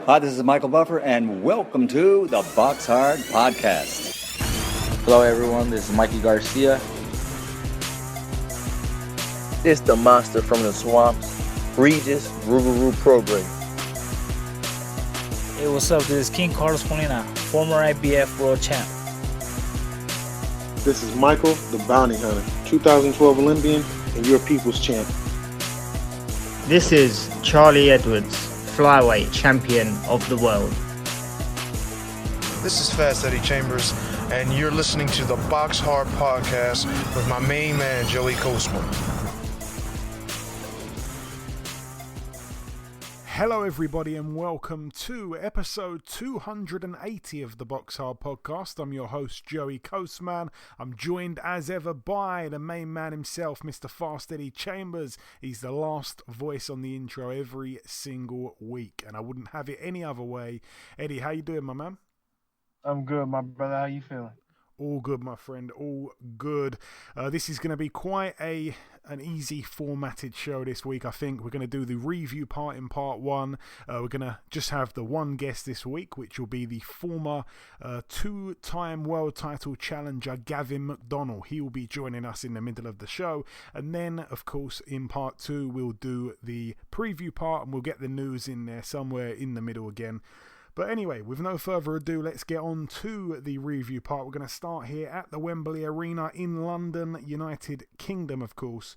Hi, this is Michael Buffer, and welcome to the BoxHard Podcast. Hello, everyone. This is Mikey Garcia. This the monster from the swamps, Regis Rougarou Program. Hey, what's up? This is King Carlos Molina, former IBF world champ. This is Michael, the Bounty Hunter, 2012 Olympian and your people's champ. This is Charlie Edwards, flyweight champion of the world. This is Fast Eddie Chambers, and you're listening to the BoxHard Podcast with my main man, Joey Coastman. Hello everybody and welcome to episode 280 of the BoxHard Podcast. I'm your host Joey Coastman. I'm joined as ever by the main man himself, Mr. Fast Eddie Chambers. He's the last voice on the intro every single week and I wouldn't have it any other way. Eddie, how you doing, my man? I'm good, my brother. How you feeling? All good, my friend. All good. This is going to be quite an easy formatted show this week, I think. We're going to do the review part in part one. We're going to just have the one guest this week, which will be the former two-time world title challenger, Gavin McDonnell. He will be joining us in the middle of the show. And then, of course, in part two, we'll do the preview part and we'll get the news in there somewhere in the middle again. But anyway, with no further ado, let's get on to the review part. We're going to start here at the Wembley Arena in London, United Kingdom, of course.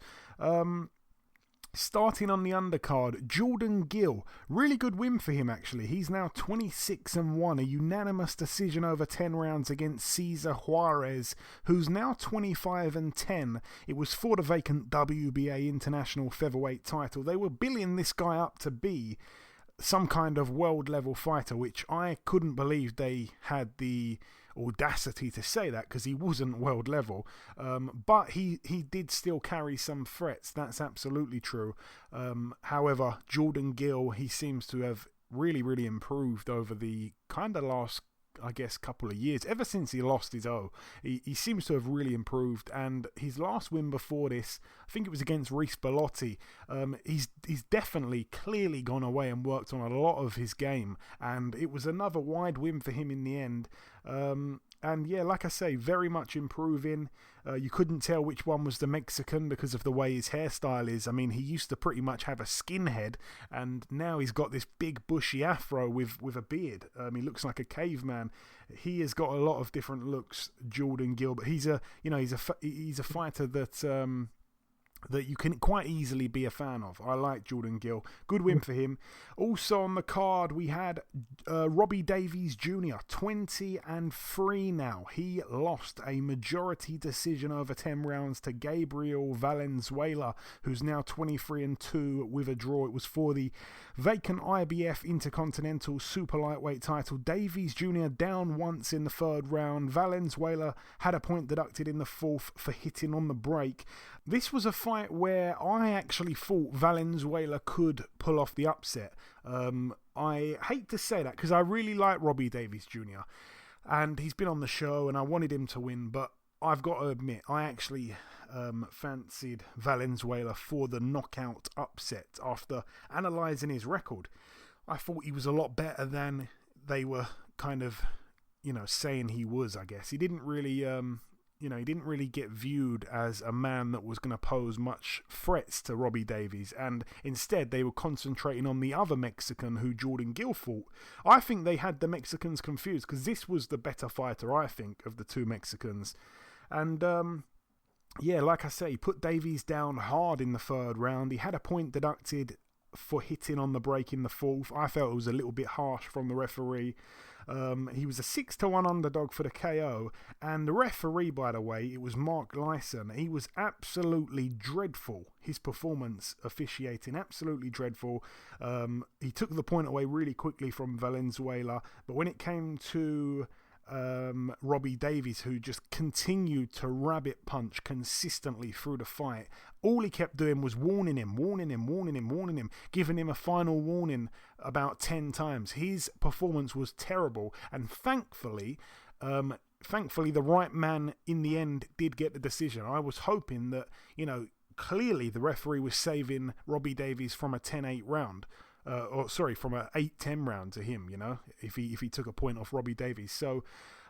Starting on the undercard, Jordan Gill. Really good win for him, actually. He's now 26-1, a unanimous decision over 10 rounds against Cesar Juarez, who's now 25-10. It was for the vacant WBA International Featherweight title. They were billing this guy up to be some kind of world level fighter, which I couldn't believe they had the audacity to say that because he wasn't world level, but he did still carry some threats. That's absolutely true. However, Jordan Gill, he seems to have really improved over the kind of last, I guess, couple of years. Ever since he lost his O, he seems to have really improved. And his last win before this, I think it was against Reece Bellotti. He's definitely clearly gone away and worked on a lot of his game. And it was another wide win for him in the end. And yeah, like I say, very much improving. You couldn't tell which one was the Mexican because of the way his hairstyle is. I mean, he used to pretty much have a skinhead, and now he's got this big bushy afro with a beard. He looks like a caveman. He has got a lot of different looks, Jordan Gill, but he's a fighter that you can quite easily be a fan of. I like Jordan Gill. Good win for him. Also on the card, we had Robbie Davies Jr., 20-3 now. He lost a majority decision over 10 rounds to Gabriel Valenzuela, who's now 23-2 with a draw. It was for the vacant IBF Intercontinental Super Lightweight title. Davies Jr. down once in the third round. Valenzuela had a point deducted in the fourth for hitting on the break. This was a fight where I actually thought Valenzuela could pull off the upset. I hate to say that because I really like Robbie Davies Jr. and he's been on the show and I wanted him to win, but I've got to admit, I actually fancied Valenzuela for the knockout upset after analysing his record. I thought he was a lot better than they were kind of, saying he was, I guess. He didn't really... he didn't really get viewed as a man that was going to pose much threats to Robbie Davies, and instead they were concentrating on the other Mexican who Jordan Gill fought. I think they had the Mexicans confused because this was the better fighter, I think, of the two Mexicans. And yeah, like I say, he put Davies down hard in the third round. He had a point deducted for hitting on the break in the fourth. I felt it was a little bit harsh from the referee. He was a 6-1 underdog for the KO, and the referee, by the way, it was Mark Lyson. He was absolutely dreadful. His performance officiating, absolutely dreadful. He took the point away really quickly from Valenzuela, but when it came to Robbie Davies, who just continued to rabbit punch consistently through the fight, all he kept doing was warning him, giving him a final warning about 10 times. His performance was terrible, and thankfully the right man in the end did get the decision. I was hoping that, clearly the referee was saving Robbie Davies from a 10-8 round. from a 8-10 round to him, if he took a point off Robbie Davies. So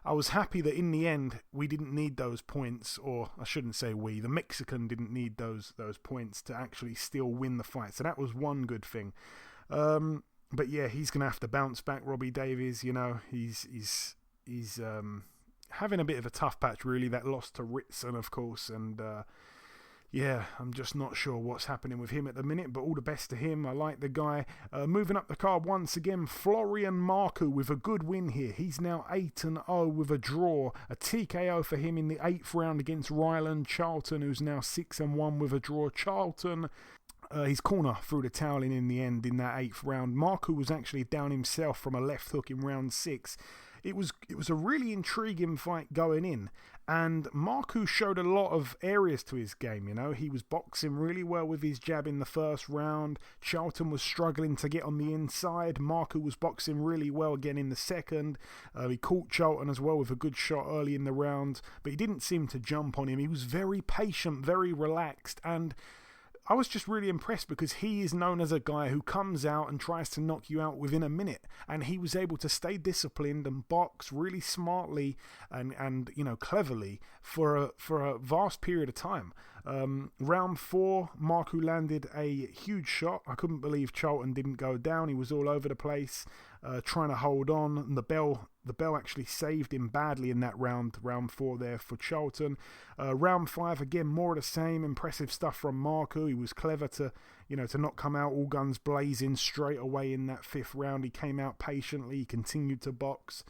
I was happy that in the end we didn't need those points, or I shouldn't say we, the Mexican didn't need those points to actually still win the fight. So that was one good thing. But yeah, he's gonna have to bounce back, Robbie Davies. He's having a bit of a tough patch, really. That loss to Ritson, of course, and yeah, I'm just not sure what's happening with him at the minute, but all the best to him. I like the guy. Moving up the card once again, Florian Marku with a good win here. He's now 8-0 with a draw. A TKO for him in the 8th round against Ryland Charlton, who's now 6-1 with a draw. Charlton, his corner threw the towel in the end in that 8th round. Marku was actually down himself from a left hook in round 6. It was a really intriguing fight going in, and Marku showed a lot of areas to his game. He was boxing really well with his jab in the first round. Charlton was struggling to get on the inside. Marku was boxing really well again in the second. He caught Charlton as well with a good shot early in the round, but he didn't seem to jump on him. He was very patient, very relaxed, and I was just really impressed because he is known as a guy who comes out and tries to knock you out within a minute, and he was able to stay disciplined and box really smartly and cleverly for a vast period of time. Round 4, Marku landed a huge shot. I couldn't believe Charlton didn't go down. He was all over the place, trying to hold on, and the bell actually saved him badly in that round 4 there for Charlton. Round 5, again, more of the same. Impressive stuff from Marku. He was clever to not come out all guns blazing straight away in that 5th round. He came out patiently. He continued to box.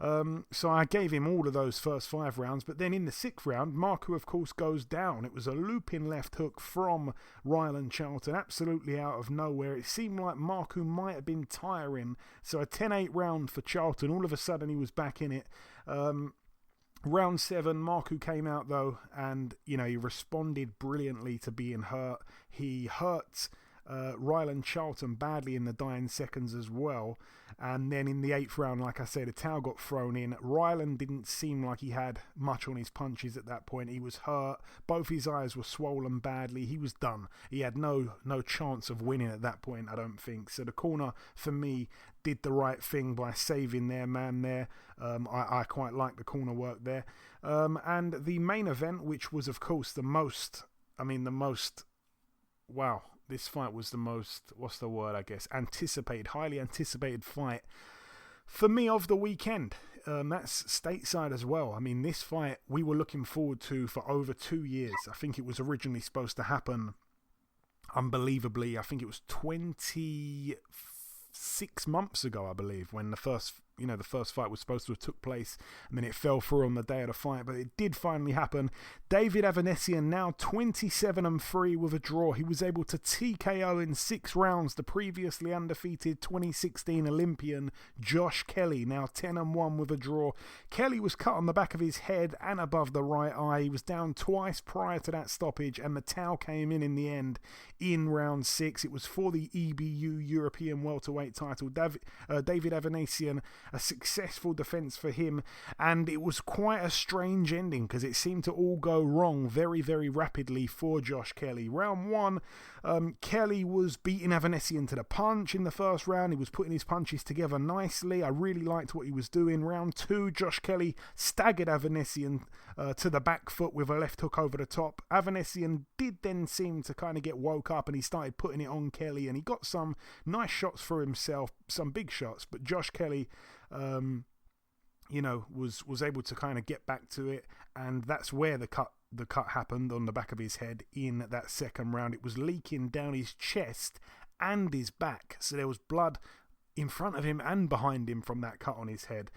So I gave him all of those first 5 rounds, but then in the 6th round, Marku, of course, goes down. It was a looping left hook from Ryland Charlton, absolutely out of nowhere. It seemed like Marku might have been tiring, so a 10-8 round for Charlton. All of a sudden, he was back in it. Round 7, Marku came out, though, and, he responded brilliantly to being hurt. He hurt Ryland Charlton badly in the dying seconds as well, and then in the 8th round, like I said, a towel got thrown in. Ryland didn't seem like he had much on his punches at that point. He was hurt, both his eyes were swollen badly. He was done. He had no chance of winning at that point, I don't think. So the corner, for me, did the right thing by saving their man there. I quite like the corner work there. And the main event, which was of course wow, this fight was the most, highly anticipated fight for me of the weekend. That's stateside as well. This fight we were looking forward to for over 2 years. I think it was originally supposed to happen, unbelievably, I think it was 26 months ago, I believe, when the first fight was supposed to have took place, and then it fell through on the day of the fight, but it did finally happen. David Avanesian now 27-3 with a draw. He was able to TKO in 6 rounds the previously undefeated 2016 Olympian Josh Kelly, now 10-1 with a draw. Kelly was cut on the back of his head and above the right eye. He was down twice prior to that stoppage, and the towel came in the end in round 6. It was for the EBU European welterweight title. David Avanesian, a successful defense for him, and it was quite a strange ending because it seemed to all go wrong very, very rapidly for Josh Kelly. Round 1, Kelly was beating Avanesian to the punch in the first round. He was putting his punches together nicely. I really liked what he was doing. Round 2, Josh Kelly staggered Avanesian to the back foot with a left hook over the top. Avanesian did then seem to kind of get woke up, and he started putting it on Kelly, and he got some nice shots for himself, some big shots, but Josh Kelly was able to kind of get back to it, and that's where the cut happened on the back of his head in that second round. It was leaking down his chest and his back, so there was blood in front of him and behind him from that cut on his head.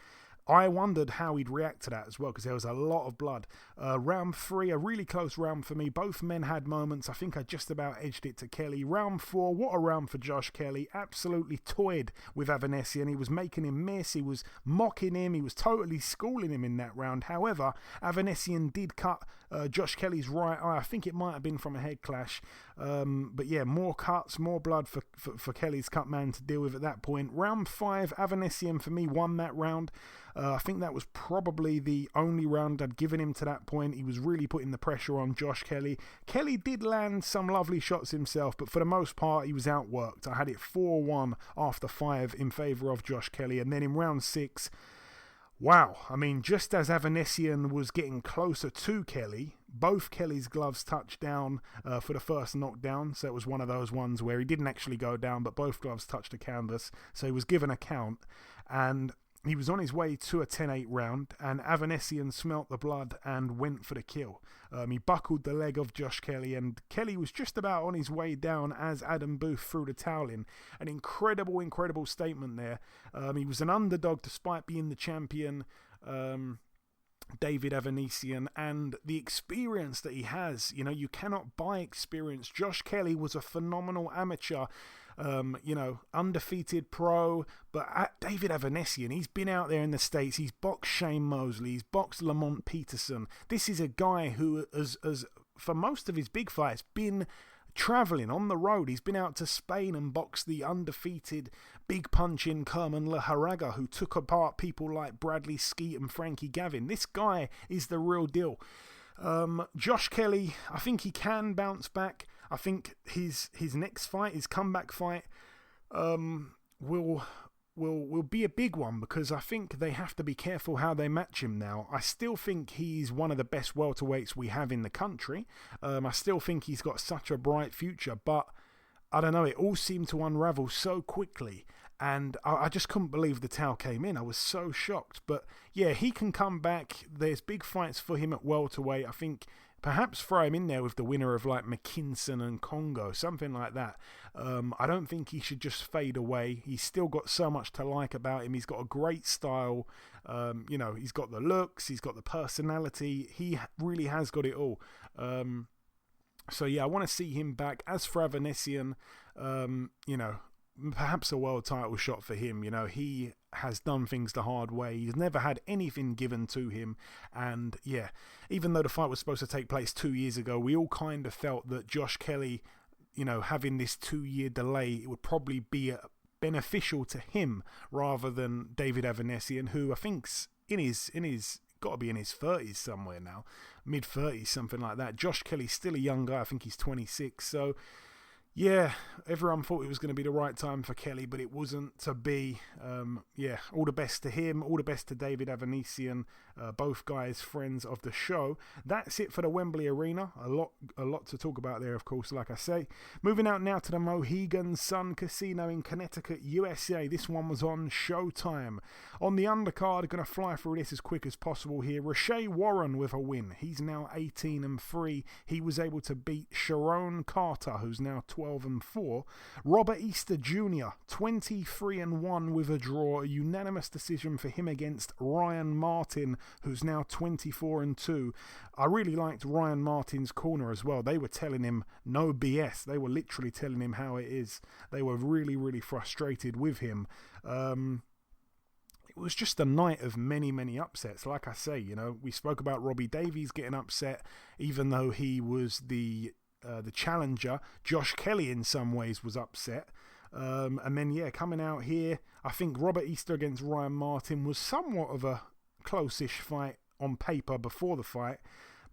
I wondered how he'd react to that as well, because there was a lot of blood. Round 3, a really close round for me. Both men had moments. I think I just about edged it to Kelly. Round 4, what a round for Josh Kelly. Absolutely toyed with Avanesian. He was making him miss. He was mocking him. He was totally schooling him in that round. However, Avanesian did cut Josh Kelly's right eye. I think it might have been from a head clash. But yeah, more cuts, more blood for Kelly's cut man to deal with at that point. Round 5, Avanesian for me won that round. I think that was probably the only round I'd given him to that point. He was really putting the pressure on Josh Kelly. Kelly did land some lovely shots himself, but for the most part, he was outworked. I had it 4-1 after 5 in favour of Josh Kelly. And then in round 6, wow, I mean, just as Avanesian was getting closer to Kelly, both Kelly's gloves touched down for the first knockdown. So it was one of those ones where he didn't actually go down, but both gloves touched the canvas. So he was given a count, and he was on his way to a 10-8 round, and Avanesian smelt the blood and went for the kill. He buckled the leg of Josh Kelly, and Kelly was just about on his way down as Adam Booth threw the towel in. An incredible, incredible statement there. He was an underdog despite being the champion, David Avanesian, and the experience that he has. You know, you cannot buy experience. Josh Kelly was a phenomenal amateur, undefeated pro, but David Avanesian, he's been out there in the States, he's boxed Shane Mosley, he's boxed Lamont Peterson. This is a guy who has for most of his big fights, been travelling on the road. He's been out to Spain and boxed the undefeated big punching Kerman Laharaga, who took apart people like Bradley Skeet and Frankie Gavin. This guy is the real deal. Josh Kelly, I think he can bounce back. I think his next fight, his comeback fight, will be a big one, because I think they have to be careful how they match him now. I still think he's one of the best welterweights we have in the country. I still think he's got such a bright future, but I don't know, it all seemed to unravel so quickly, and I just couldn't believe the towel came in. I was so shocked. But yeah, he can come back. There's big fights for him at welterweight. I think perhaps throw him in there with the winner of like McKinson and Congo, something like that. I don't think he should just fade away. He's still got so much to like about him. He's got a great style. He's got the looks, he's got the personality. He really has got it all. So yeah, I want to see him back. As for Avanesian, perhaps a world title shot for him. You know, he has done things the hard way. He's never had anything given to him. And yeah, even though the fight was supposed to take place 2 years ago, we all kind of felt that Josh Kelly, having this 2-year delay, it would probably be beneficial to him rather than David Avanesian, who I think's in his got to be in his 30s somewhere now, mid-30s, something like that. Josh Kelly's still a young guy. I think he's 26. So yeah, everyone thought it was going to be the right time for Kelly, but it wasn't to be. All the best to him. All the best to David Avanesian. Both guys friends of the show. That's it for the Wembley Arena. A lot to talk about there, of course, like I say. Moving out now to the Mohegan Sun Casino in Connecticut, USA. This one was on Showtime. On the undercard, going to fly through this as quick as possible here. Rashay Warren with a win. He's now 18-3. He was able to beat Sharon Carter, who's now 12-4. Robert Easter Jr., 23-1 with a draw. A unanimous decision for him against Ryan Martin, who's now 24-2. I really liked Ryan Martin's corner as well. They were telling him no BS. They were literally telling him how it is. They were really, really frustrated with him. It was just a night of many, many upsets. Like I say, we spoke about Robbie Davies getting upset, even though he was the challenger. Josh Kelly in some ways was upset. And then, coming out here, I think Robert Easter against Ryan Martin was somewhat of a close-ish fight on paper before the fight.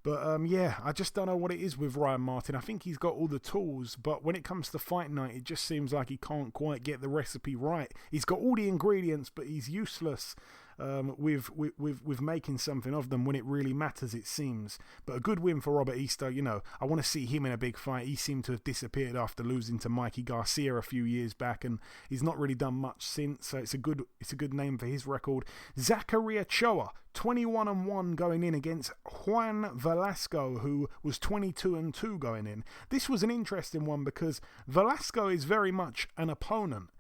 But I just don't know what it is with Ryan Martin. I think he's got all the tools, but when it comes to fight night, it just seems like he can't quite get the recipe right. He's got all the ingredients, but he's useless with making something of them when it really matters, it seems. But a good win for Robert Easter. I want to see him in a big fight. He seemed to have disappeared after losing to Mikey Garcia a few years back, and he's not really done much since. So it's a good name for his record. Zachary Ochoa, 21-1 going in against Juan Velasco, who was 22-2 going in. This was an interesting one because Velasco is very much an opponent.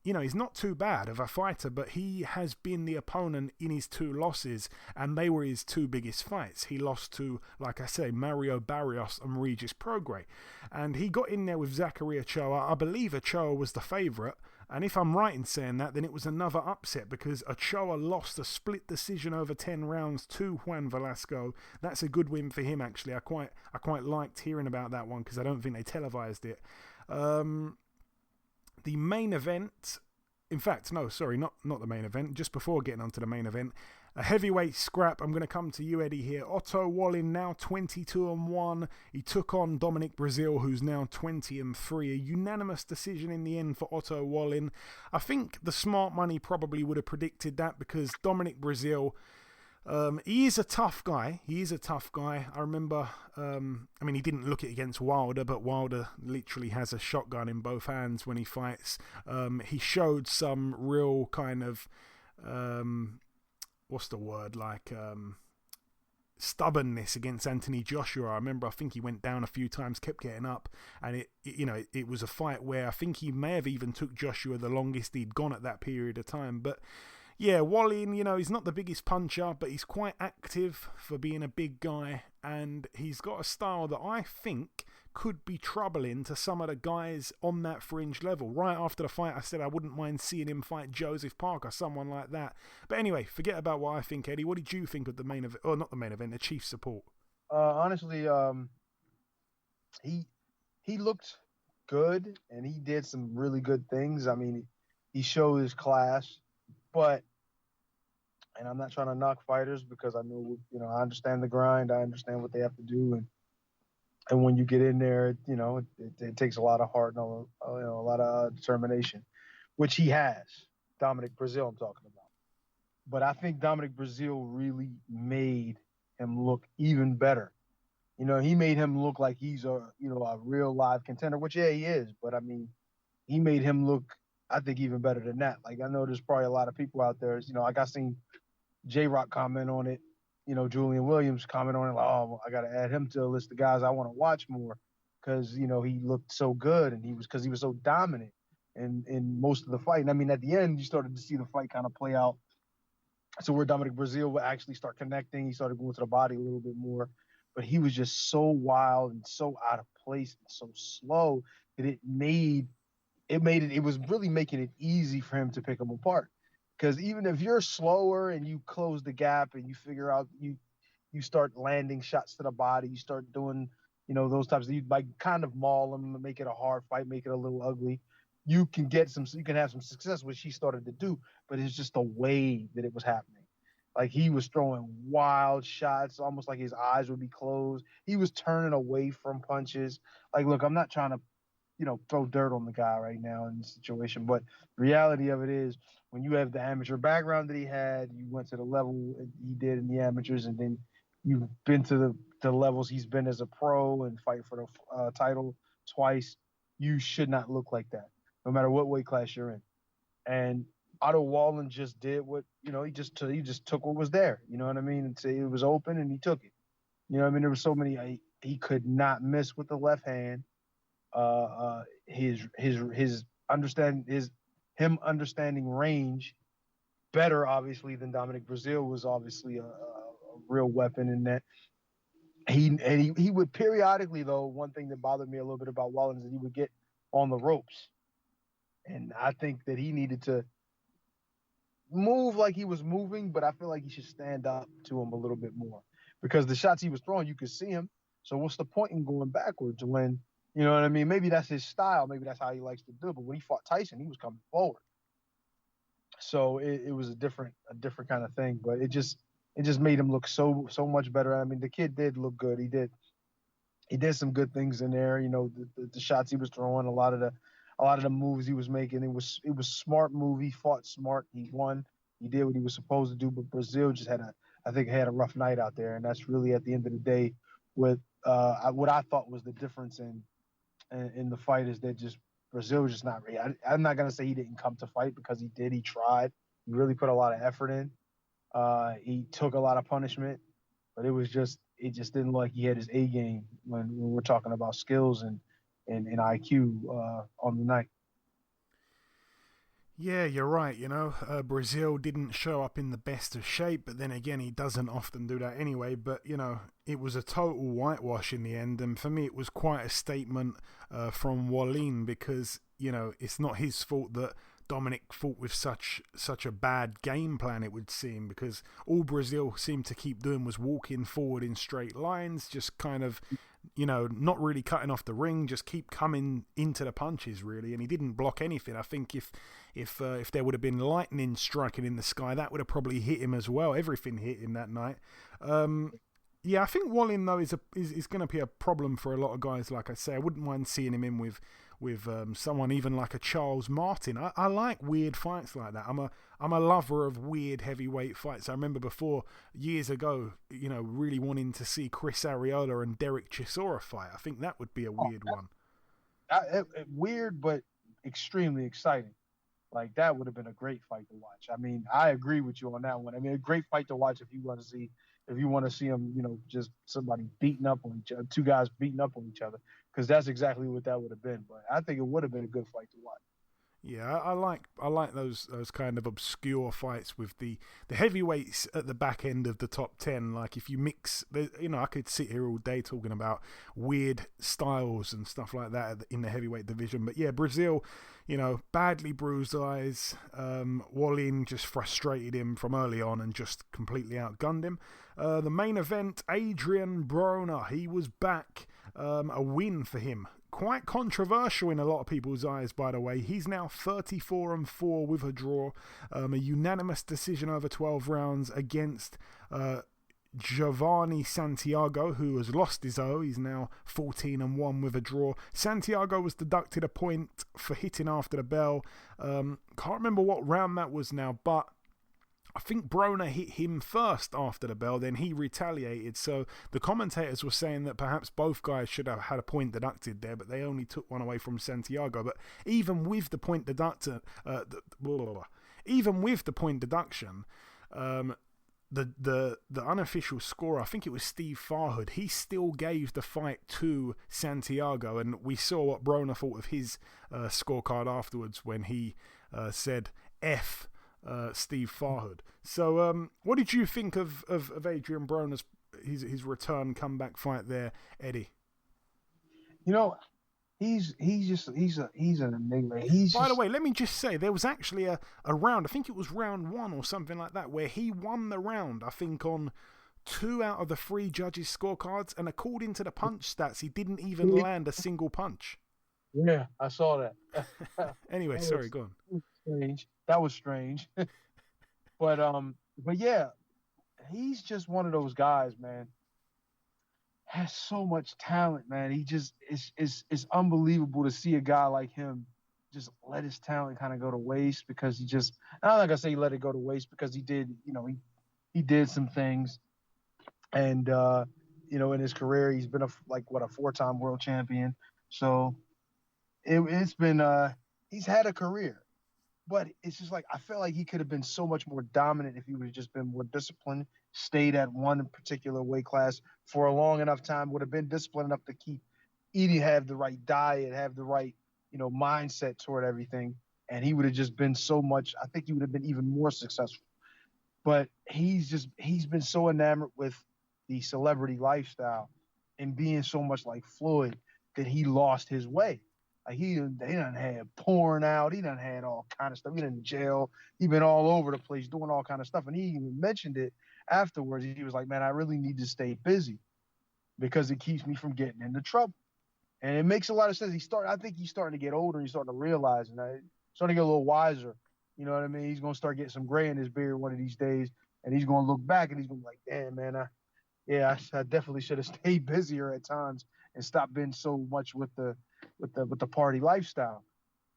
He's not too bad of a fighter, but he has been the opponent in his 2 losses, and they were his 2 biggest fights. He lost to, like I say, Mario Barrios and Regis Prograis, and he got in there with Zachary Ochoa. I believe Ochoa was the favourite, And if I'm right in saying that, then it was another upset because Ochoa lost a split decision over 10 rounds to Juan Velasco. That's a good win for him, actually. I quite liked hearing about that one because I don't think they televised it. The main event... In fact, no, sorry, not the main event. Just before getting onto the main event, a heavyweight scrap. I'm going to come to you, Eddie, here. Otto Wallin now 22-1. He took on Dominic Breazeale, who's now 20-3. A unanimous decision in the end for Otto Wallin. I think the smart money probably would have predicted that because Dominic Breazeale, he is a tough guy. I remember, he didn't look it against Wilder, but Wilder literally has a shotgun in both hands when he fights. He showed some real kind of, stubbornness against Anthony Joshua. I think he went down a few times, kept getting up, and it was a fight where I think he may have even took Joshua the longest he'd gone at that period of time. But yeah, Wallin, he's not the biggest puncher, but he's quite active for being a big guy, and he's got a style that I think could be troubling to some of the guys on that fringe level. Right after the fight, I said I wouldn't mind seeing him fight Joseph Parker, someone like that. But anyway, forget about what I think, Eddie. What did you think of the main event, or not the main event, the Chief support? Honestly, he looked good, and he did some really good things. He showed his class, but... And I'm not trying to knock fighters because I know, I understand the grind. I understand what they have to do. And when you get in there, it takes a lot of heart and a lot of determination, which he has. Dominic Breazeale I'm talking about. But I think Dominic Breazeale really made him look even better. He made him look like he's a real live contender, which, yeah, he is. But, he made him look, I think, even better than that. Like, I know there's probably a lot of people out there, I seen J-Rock comment on it, Julian Williams comment on it, like, oh, I got to add him to the list of guys I want to watch more because, he looked so good and he was so dominant in most of the fight. And at the end, you started to see the fight kind of play out. So where Dominic Breazeale would actually start connecting, he started going to the body a little bit more, but he was just so wild and so out of place and so slow that it was really making it easy for him to pick him apart. Because even if you're slower and you close the gap and you figure out you start landing shots to the body, you start doing, those types of, you like kind of maul them, make it a hard fight, make it a little ugly. You can have some success, which he started to do, but it's just the way that it was happening. Like he was throwing wild shots, almost like his eyes would be closed. He was turning away from punches. Like, look, I'm not trying to, throw dirt on the guy right now in this situation, but the reality of it is, when you have the amateur background that he had, you went to the level he did in the amateurs, and then you've been to the levels he's been as a pro and fight for the title twice, you should not look like that, no matter what weight class you're in. And Otto Wallin just did what, he just took what was there. You know what I mean? And say it was open and he took it. There were so many, he could not miss with the left hand. His understanding range better, obviously, than Dominic Breazeale was obviously a real weapon in that. He would periodically, though, one thing that bothered me a little bit about Wallin is that he would get on the ropes. And I think that he needed to move like he was moving, but I feel like he should stand up to him a little bit more. Because the shots he was throwing, you could see him. So what's the point in going backwards when, you know what I mean? Maybe that's his style. Maybe that's how he likes to do it. But when he fought Tyson, he was coming forward. So it was a different kind of thing. But it just made him look so much better. The kid did look good. He did some good things in there. The shots he was throwing, a lot of the moves he was making. It was smart move. He fought smart. He won. He did what he was supposed to do. But Breazeale just had a rough night out there. And that's really, at the end of the day, what I thought was the difference in the fight is that just Breazeale was just not ready. I'm not going to say he didn't come to fight, because he did. He tried. He really put a lot of effort in. He took a lot of punishment, but it just didn't look like he had his A game when we're talking about skills and IQ on the night. Yeah, you're right. Breazeale didn't show up in the best of shape, but then again, he doesn't often do that anyway. But, it was a total whitewash in the end. And for me, it was quite a statement from Wallin, because, it's not his fault that Dominic fought with such a bad game plan, it would seem, because all Brazil seemed to keep doing was walking forward in straight lines, just kind of, not really cutting off the ring, just keep coming into the punches, really. And he didn't block anything. I think if there would have been lightning striking in the sky, that would have probably hit him as well. Everything hit him that night. Yeah, I think Wallin, though, is going to be a problem for a lot of guys. Like I say, I wouldn't mind seeing him in with someone even like a Charles Martin. I like weird fights like that. I'm a lover of weird heavyweight fights. I remember before, years ago, really wanting to see Chris Arreola and Derek Chisora fight. I think that would be a weird one. Weird, but extremely exciting. Like, that would have been a great fight to watch. I mean, I agree with you on that one. I mean, a great fight to watch if you want to see them, just somebody beating up on each other, two guys beating up on each other, because that's exactly what that would have been. But I think it would have been a good fight to watch. Yeah, I like those kind of obscure fights with the heavyweights at the back end of the top 10. Like, if you mix, I could sit here all day talking about weird styles and stuff like that in the heavyweight division. But yeah, Brazil, badly bruised eyes. Wallin just frustrated him from early on and just completely outgunned him. The main event, Adrian Broner, he was back. A win for him. Quite controversial in a lot of people's eyes, by the way. He's now 34-4 with a draw. A unanimous decision over 12 rounds against Giovanni Santiago, who has lost his O. He's now 14-1 with a draw. Santiago was deducted a point for hitting after the bell. Can't remember what round that was now, but I think Broner hit him first after the bell, then he retaliated. So the commentators were saying that perhaps both guys should have had a point deducted there, but they only took one away from Santiago. But even with the point deduction, the unofficial scorer, I think it was Steve Farhood, he still gave the fight to Santiago, and we saw what Broner thought of his scorecard afterwards when he said F Steve Farhood. So what did you think of Adrian Broner's his return comeback fight there, Eddie? He's an enigma. By the way, let me just say, there was actually a round, I think it was round 1 or something like that, where he won the round, I think on 2 out of the 3 judges' scorecards, and according to the punch stats, he didn't even land a single punch. Yeah, I saw that. Anyway, sorry, go on. Strange. That was strange. but yeah, he's just one of those guys, man. Has so much talent, man. He just it's unbelievable to see a guy like him just let his talent kind of go to waste, because he just, I'm not gonna say he let it go to waste, because he did, he did some things, and in his career he's been a 4-time world champion. So it's been he's had a career. But it's just like, I feel like he could have been so much more dominant if he would have just been more disciplined, stayed at one particular weight class for a long enough time, would have been disciplined enough to keep eating, have the right diet, have the right, mindset toward everything. And he would have just been so much, I think he would have been even more successful. But he's been so enamored with the celebrity lifestyle and being so much like Floyd that he lost his way. Like, he done had porn out. He done had all kind of stuff. He done in jail. He been all over the place doing all kind of stuff. And he even mentioned it afterwards. He was like, man, I really need to stay busy because it keeps me from getting into trouble. And it makes a lot of sense. I think he's starting to get older. He's starting to realize, and he's starting to get a little wiser. You know what I mean? He's going to start getting some gray in his beard one of these days. And he's going to look back and he's going to be like, damn, man, I definitely should have stayed busier at times and stopped being so much with the party lifestyle.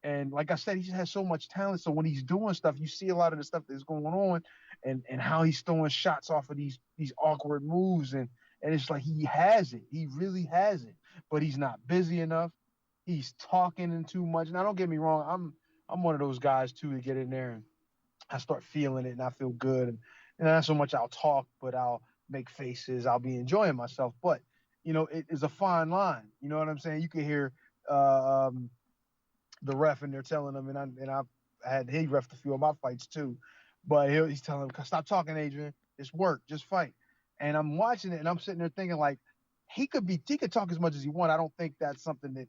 And like I said, he just has so much talent. So when he's doing stuff, you see a lot of the stuff that's going on, and how he's throwing shots off of these awkward moves, and it's like he has it. He really has it. But he's not busy enough. He's talking in too much. Now, don't get me wrong, I'm one of those guys too, to get in there and I start feeling it and I feel good. And not so much I'll talk, but I'll make faces. I'll be enjoying myself. But it is a fine line. You know what I'm saying? You can hear the ref, and they're telling him, he reffed a few of my fights too, but he's telling him, stop talking, Adrian. It's work, just fight. And I'm watching it, and I'm sitting there thinking, like, he could talk as much as he wants. I don't think that's something that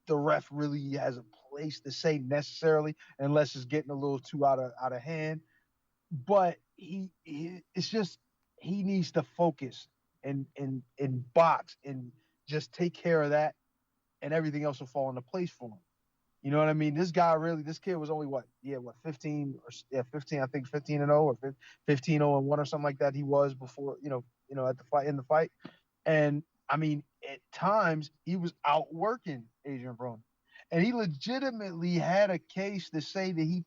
the ref really has a place to say necessarily, unless it's getting a little too out of hand. But it's just he needs to focus and box and just take care of that, and everything else will fall into place for him. You know what I mean? This kid was only 15 I think 15-0 or 15-0-1 or something like that. He was before, at the fight. And I mean, at times he was outworking Adrian Broner. And he legitimately had a case to say that he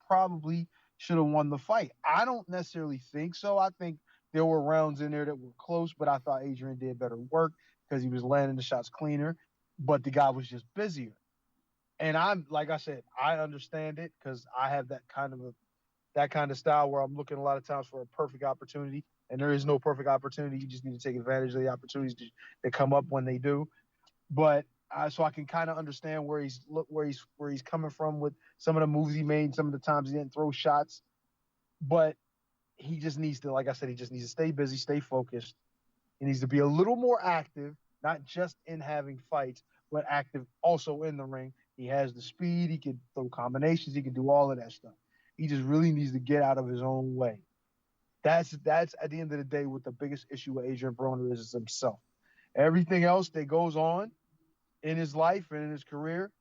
probably should have won the fight. I don't necessarily think so. I think there were rounds in there that were close, but I thought Adrian did better work because he was landing the shots cleaner, but the guy was just busier. And like I said, I understand it because I have that kind of style where I'm looking a lot of times for a perfect opportunity, and there is no perfect opportunity. You just need to take advantage of the opportunities that come up when they do. But so I can kind of understand where he's coming from with some of the moves he made, some of the times he didn't throw shots. But he just needs to, like I said, stay busy, stay focused. He needs to be a little more active, not just in having fights, but active also in the ring. He has the speed. He can throw combinations. He can do all of that stuff. He just really needs to get out of his own way. That's at the end of the day what the biggest issue with Adrian Broner is himself. Everything else that goes on in his life and in his career,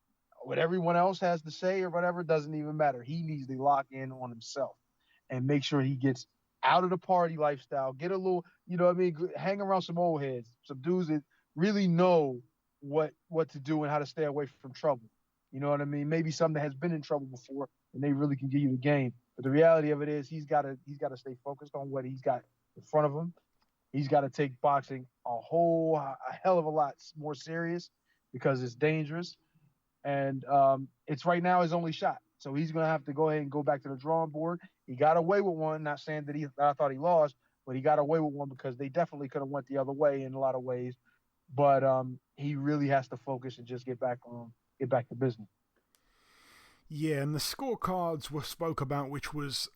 what everyone else has to say or whatever, doesn't even matter. He needs to lock in on himself and make sure he gets out of the party lifestyle, get a little, hang around some old heads, some dudes that really know what to do and how to stay away from trouble. You know what I mean? Maybe something that has been in trouble before and they really can give you the game. But the reality of it is he's got to stay focused on what he's got in front of him. He's got to take boxing a hell of a lot more serious because it's dangerous. And it's right now his only shot. So he's going to have to go ahead and go back to the drawing board. He got away with one, not saying that I thought he lost, but he got away with one because they definitely could have went the other way in a lot of ways. But he really has to focus and just get back to business. Yeah, and the scorecards were spoke about, which was,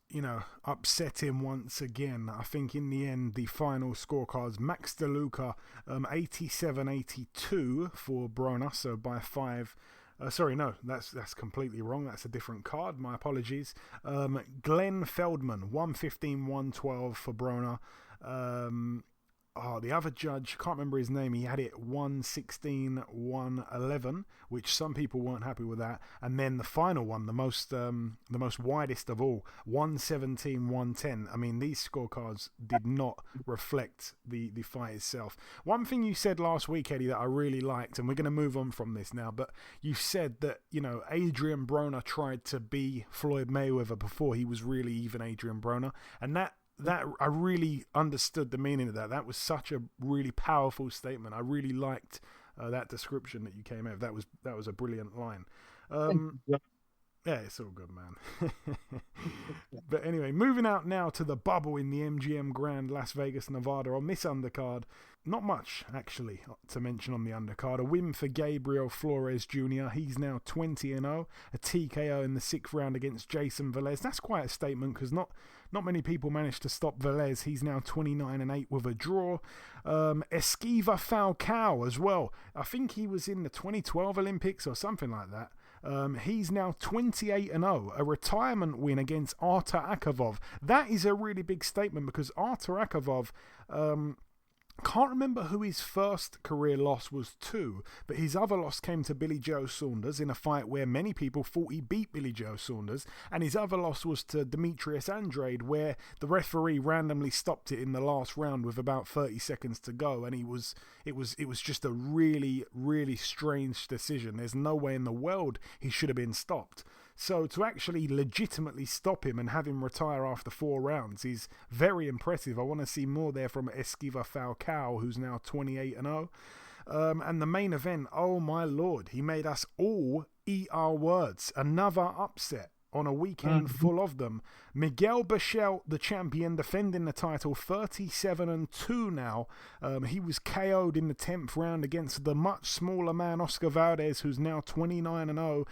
upsetting once again. I think in the end, the final scorecards, Max DeLuca, 87-82 for Broner, so by 5. Sorry, no, that's completely wrong. That's a different card. My apologies. Glenn Feldman, 115-112 for Broner. The other judge, can't remember his name, he had it 116-111, which some people weren't happy with that. And then the final one, the most widest of all, 117-110. I mean, these scorecards did not reflect the fight itself. One thing you said last week, Eddie, that I really liked, and we're going to move on from this now, but you said that, Adrian Broner tried to be Floyd Mayweather before he was really even Adrian Broner, and that I really understood the meaning of that. That was such a really powerful statement. I really liked that description that you came out. That was a brilliant line. Yeah, it's all good, man. But anyway, moving out now to the bubble in the MGM Grand Las Vegas, Nevada on this undercard. Not much, actually, to mention on the undercard. A win for Gabriel Flores Jr. He's now 20-0. A TKO in the 6th round against Jason Velez. That's quite a statement because not many people managed to stop Velez. He's now 29-8 with a draw. Esquiva Falcao as well. I think he was in the 2012 Olympics or something like that. He's now 28-0, a retirement win against Artur Akavov. That is a really big statement because Artur Akavov, can't remember who his first career loss was to, but his other loss came to Billy Joe Saunders in a fight where many people thought he beat Billy Joe Saunders, and his other loss was to Demetrius Andrade, where the referee randomly stopped it in the last round with about 30 seconds to go, and it was just a really, really strange decision. There's no way in the world he should have been stopped. So to actually legitimately stop him and have him retire after 4 rounds is very impressive. I want to see more there from Esquiva Falcao, who's now 28-0. And the main event, oh my lord, he made us all eat our words. Another upset on a weekend full of them. Miguel Berchelt, the champion, defending the title, 37-2 now. He was KO'd in the 10th round against the much smaller man, Oscar Valdez, who's now 29-0.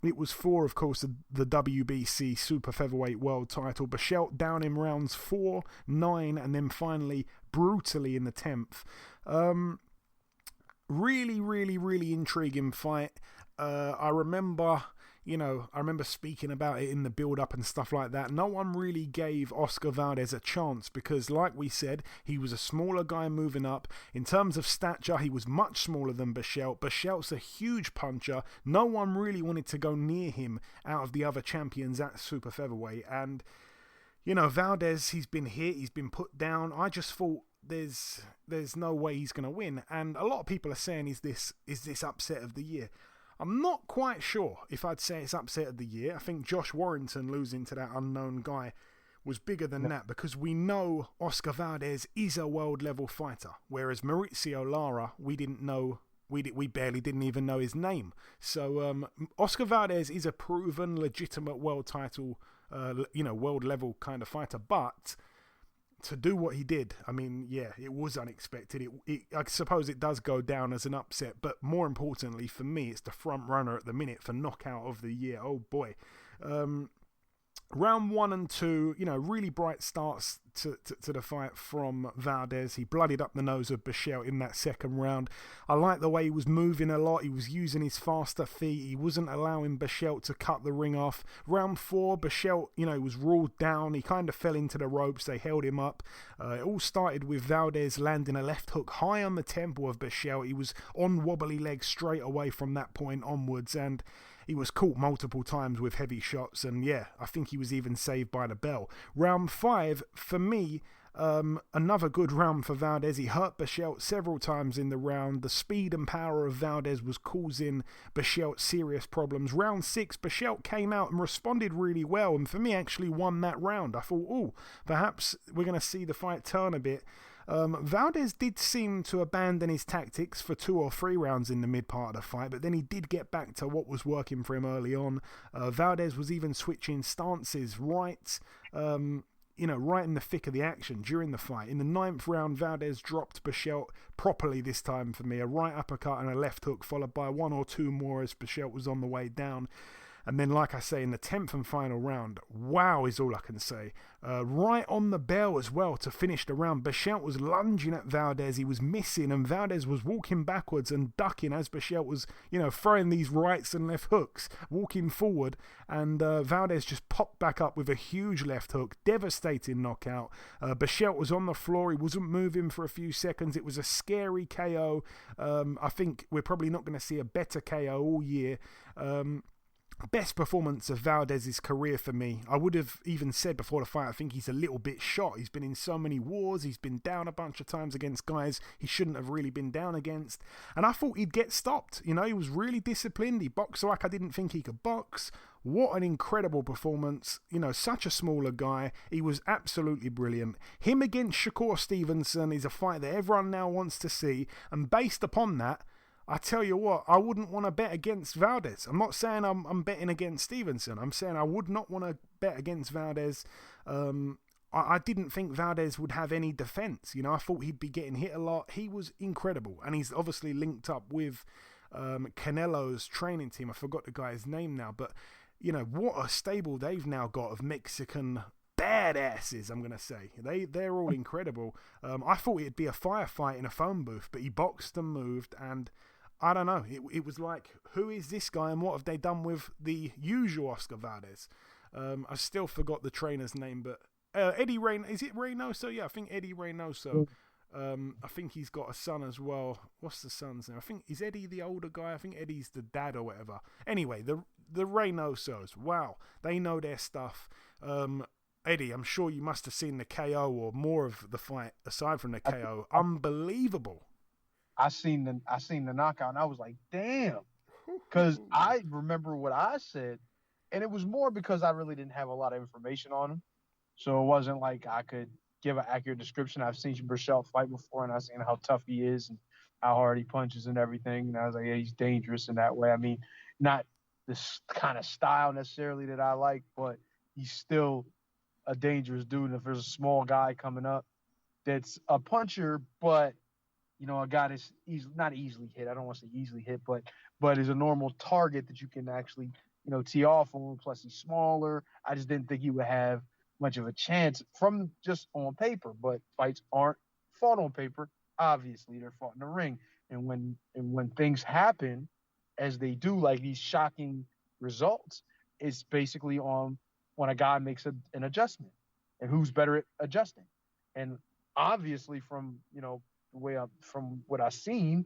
It was for, of course, the WBC Super Featherweight World title. Berchelt down in rounds 4, 9, and then finally brutally in the 10th. Really, really, really intriguing fight. I remember speaking about it in the build-up and stuff like that. No one really gave Oscar Valdez a chance because, like we said, he was a smaller guy moving up. In terms of stature, he was much smaller than Bichelt. Bichelt's a huge puncher. No one really wanted to go near him out of the other champions at super featherweight. And, Valdez, he's been hit, he's been put down. I just thought there's no way he's going to win. And a lot of people are saying, is this upset of the year? I'm not quite sure if I'd say it's upset of the year. I think Josh Warrington losing to that unknown guy was bigger than that because we know Oscar Valdez is a world level fighter, whereas Maurizio Lara, we didn't know. We barely didn't even know his name. So Oscar Valdez is a proven, legitimate world title, world level kind of fighter. But to do what he did, I mean, yeah, it was unexpected. I suppose it does go down as an upset, but more importantly for me, it's the front runner at the minute for knockout of the year. Oh boy. Round 1 and 2, really bright starts to the fight from Valdez. He bloodied up the nose of Bichelt in that second round. I like the way he was moving a lot. He was using his faster feet. He wasn't allowing Bichelt to cut the ring off. Round 4, Bichelt, was ruled down. He kind of fell into the ropes. They held him up. It all started with Valdez landing a left hook high on the temple of Bichelt. He was on wobbly legs straight away from that point onwards, and he was caught multiple times with heavy shots, and yeah, I think he was even saved by the bell. Round 5, for me, another good round for Valdez. He hurt Bichelt several times in the round. The speed and power of Valdez was causing Bichelt serious problems. Round 6, Bichelt came out and responded really well, and for me actually won that round. I thought, perhaps we're going to see the fight turn a bit. Valdez did seem to abandon his tactics for 2 or 3 rounds in the mid part of the fight, but then he did get back to what was working for him early on. Valdez was even switching stances right in the thick of the action during the fight. In the 9th round, Valdez dropped Bichelt properly this time for me. A right uppercut and a left hook, followed by 1 or 2 more as Bichelt was on the way down. And then, like I say, in the 10th and final round, wow is all I can say. Right on the bell as well to finish the round. Bichelt was lunging at Valdez. He was missing, and Valdez was walking backwards and ducking as Bichelt was, throwing these rights and left hooks, walking forward. And Valdez just popped back up with a huge left hook, devastating knockout. Bichelt was on the floor. He wasn't moving for a few seconds. It was a scary KO. I think we're probably not going to see a better KO all year. Best performance of Valdez's career for me. I would have even said before the fight, I think he's a little bit shot. He's been in so many wars. He's been down a bunch of times against guys he shouldn't have really been down against. And I thought he'd get stopped. He was really disciplined. He boxed like I didn't think he could box. What an incredible performance. Such a smaller guy. He was absolutely brilliant. Him against Shakur Stevenson is a fight that everyone now wants to see. And based upon that, I tell you what, I wouldn't want to bet against Valdez. I'm not saying I'm betting against Stevenson. I'm saying I would not want to bet against Valdez. I didn't think Valdez would have any defense. I thought he'd be getting hit a lot. He was incredible. And he's obviously linked up with Canelo's training team. I forgot the guy's name now. But, what a stable they've now got of Mexican badasses, I'm going to say. They're all incredible. I thought it'd be a firefight in a phone booth, but he boxed and moved, and I don't know. It was like, who is this guy and what have they done with the usual Oscar Valdez? I still forgot the trainer's name, but Eddie Reynoso. Is it Reynoso? Yeah, I think Eddie Reynoso. I think he's got a son as well. What's the son's name? I think, is Eddie the older guy? I think Eddie's the dad or whatever. Anyway, the Reynosos. Wow, they know their stuff. Eddie, I'm sure you must have seen the KO or more of the fight aside from the KO. Unbelievable. I seen the knockout and I was like, damn. Because I remember what I said, and it was more because I really didn't have a lot of information on him. So it wasn't like I could give an accurate description. I've seen Bichelt fight before, and I've seen how tough he is and how hard he punches and everything. And I was like, yeah, he's dangerous in that way. I mean, not this kind of style necessarily that I like, but he's still a dangerous dude. And if there's a small guy coming up that's a puncher, but a guy that's not easily hit. I don't want to say easily hit, but is a normal target that you can actually, tee off on. Plus, he's smaller. I just didn't think he would have much of a chance from just on paper. But fights aren't fought on paper. Obviously, they're fought in the ring. And when things happen, as they do, like these shocking results, is basically on when a guy makes an adjustment and who's better at adjusting. And obviously from, from what I've seen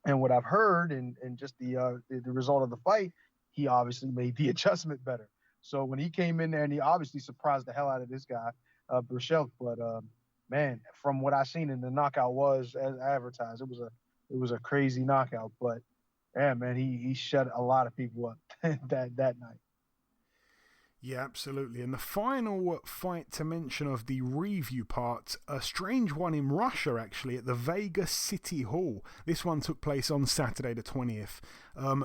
and what I've heard and just the result of the fight, he obviously made the adjustment better. So when he came in there, and he obviously surprised the hell out of this guy, Burchell. But man, from what I seen, and the knockout was as advertised, it was a crazy knockout. But yeah, man, he shut a lot of people up that night. Yeah, absolutely. And the final fight to mention of the review part, a strange one in Russia, actually, at the Vegas City Hall. This one took place on Saturday the 20th.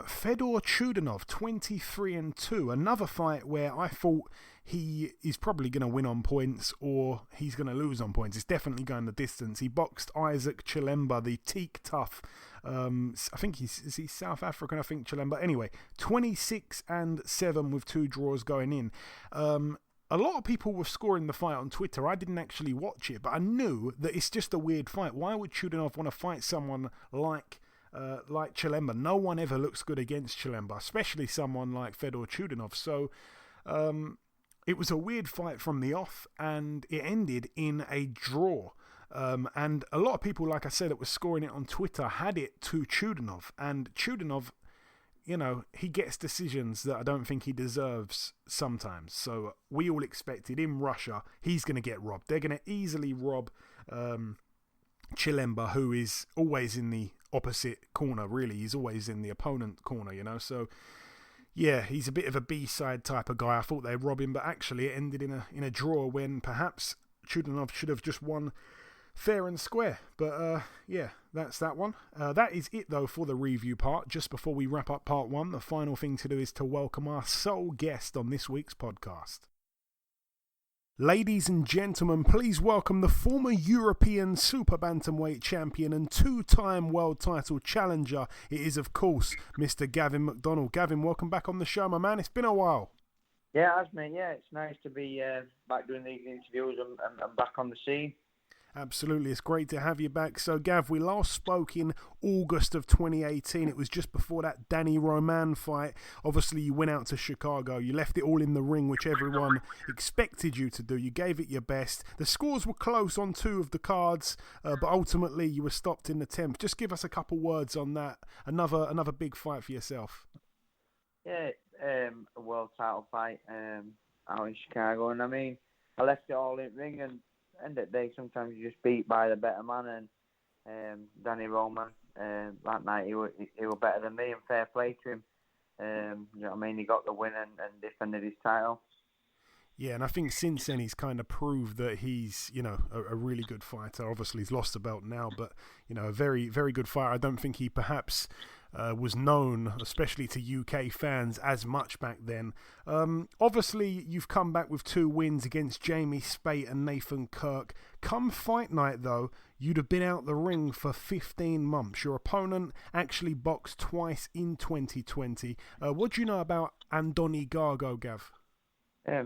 Fedor Chudanov, 23-2. Another fight where I thought he is probably going to win on points or he's going to lose on points. It's definitely going the distance. He boxed Isaac Chilemba, the teak tough. I think he's South African, I think, Chilemba. Anyway, 26-7 with 2 draws going in. A lot of people were scoring the fight on Twitter. I didn't actually watch it, but I knew that it's just a weird fight. Why would Chudanov want to fight someone like Chilemba? No one ever looks good against Chilemba, especially someone like Fedor Chudanov. So it was a weird fight from the off, and it ended in a draw. And a lot of people, like I said, that were scoring it on Twitter had it to Chudanov. And Chudanov, he gets decisions that I don't think he deserves sometimes. So we all expected in Russia, he's going to get robbed. They're going to easily rob Chilemba, who is always in the opposite corner, really. He's always in the opponent corner, So, yeah, he's a bit of a B-side type of guy. I thought they'd rob him, but actually it ended in a draw when perhaps Chudanov should have just won fair and square. But yeah, that's that one. That is it though for the review part. Just before we wrap up part 1, the final thing to do is to welcome our sole guest on this week's podcast. Ladies and gentlemen, please welcome the former European Super-Bantamweight champion and 2-time world title challenger. It is, of course, Mr. Gavin McDonnell. Gavin, welcome back on the show, my man. It's been a while. Yeah, it has, mate. Yeah, it's nice to be back doing these interviews and back on the scene. Absolutely, it's great to have you back. So, Gav, we last spoke in August of 2018. It was just before that Danny Roman fight. Obviously, you went out to Chicago. You left it all in the ring, which everyone expected you to do. You gave it your best. The scores were close on 2 of the cards, but ultimately you were stopped in the 10th. Just give us a couple words on that. Another big fight for yourself. Yeah, a world title fight out in Chicago. And I mean, I left it all in the ring, and end of the day, sometimes you just beat by the better man, and Danny Roman, that night he were better than me, and fair play to him. You know what I mean? He got the win and defended his title. Yeah, and I think since then he's kind of proved that he's, a really good fighter. Obviously he's lost the belt now, but, a very, very good fighter. I don't think he perhaps was known, especially to UK fans, as much back then. Obviously, you've come back with 2 wins against Jamie Spate and Nathan Kirk. Come fight night, though, you'd have been out the ring for 15 months. Your opponent actually boxed twice in 2020. What do you know about Andoni Gago, Gav? Yeah,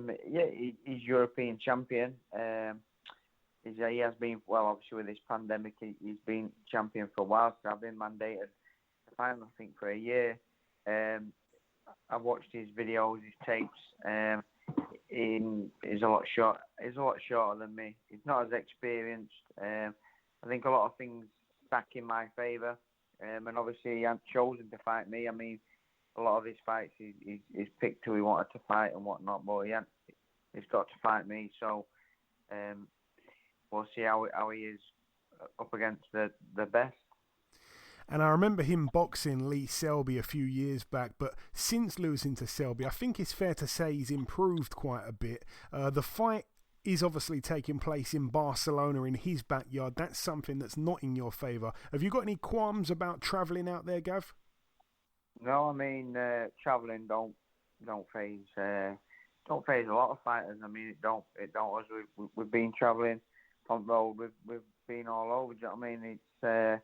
he's European champion. He has been, well, obviously with this pandemic, he's been champion for a while, so I've been mandated to fight him, I think, for a year. I've watched his videos, his tapes. He's a lot shorter than me. He's not as experienced. I think a lot of things stack in my favour. And obviously he hadn't chosen to fight me. I mean, a lot of his fights, he's picked who he wanted to fight and whatnot, but he's got to fight me. So we'll see how he is up against the best. And I remember him boxing Lee Selby a few years back, but since losing to Selby, I think it's fair to say he's improved quite a bit. The fight is obviously taking place in Barcelona in his backyard. That's something that's not in your favour. Have you got any qualms about travelling out there, Gav? No, I mean travelling don't phase a lot of fighters. I mean it don't us. We've been travelling on the road. We've been all over. Do you know what I mean? It's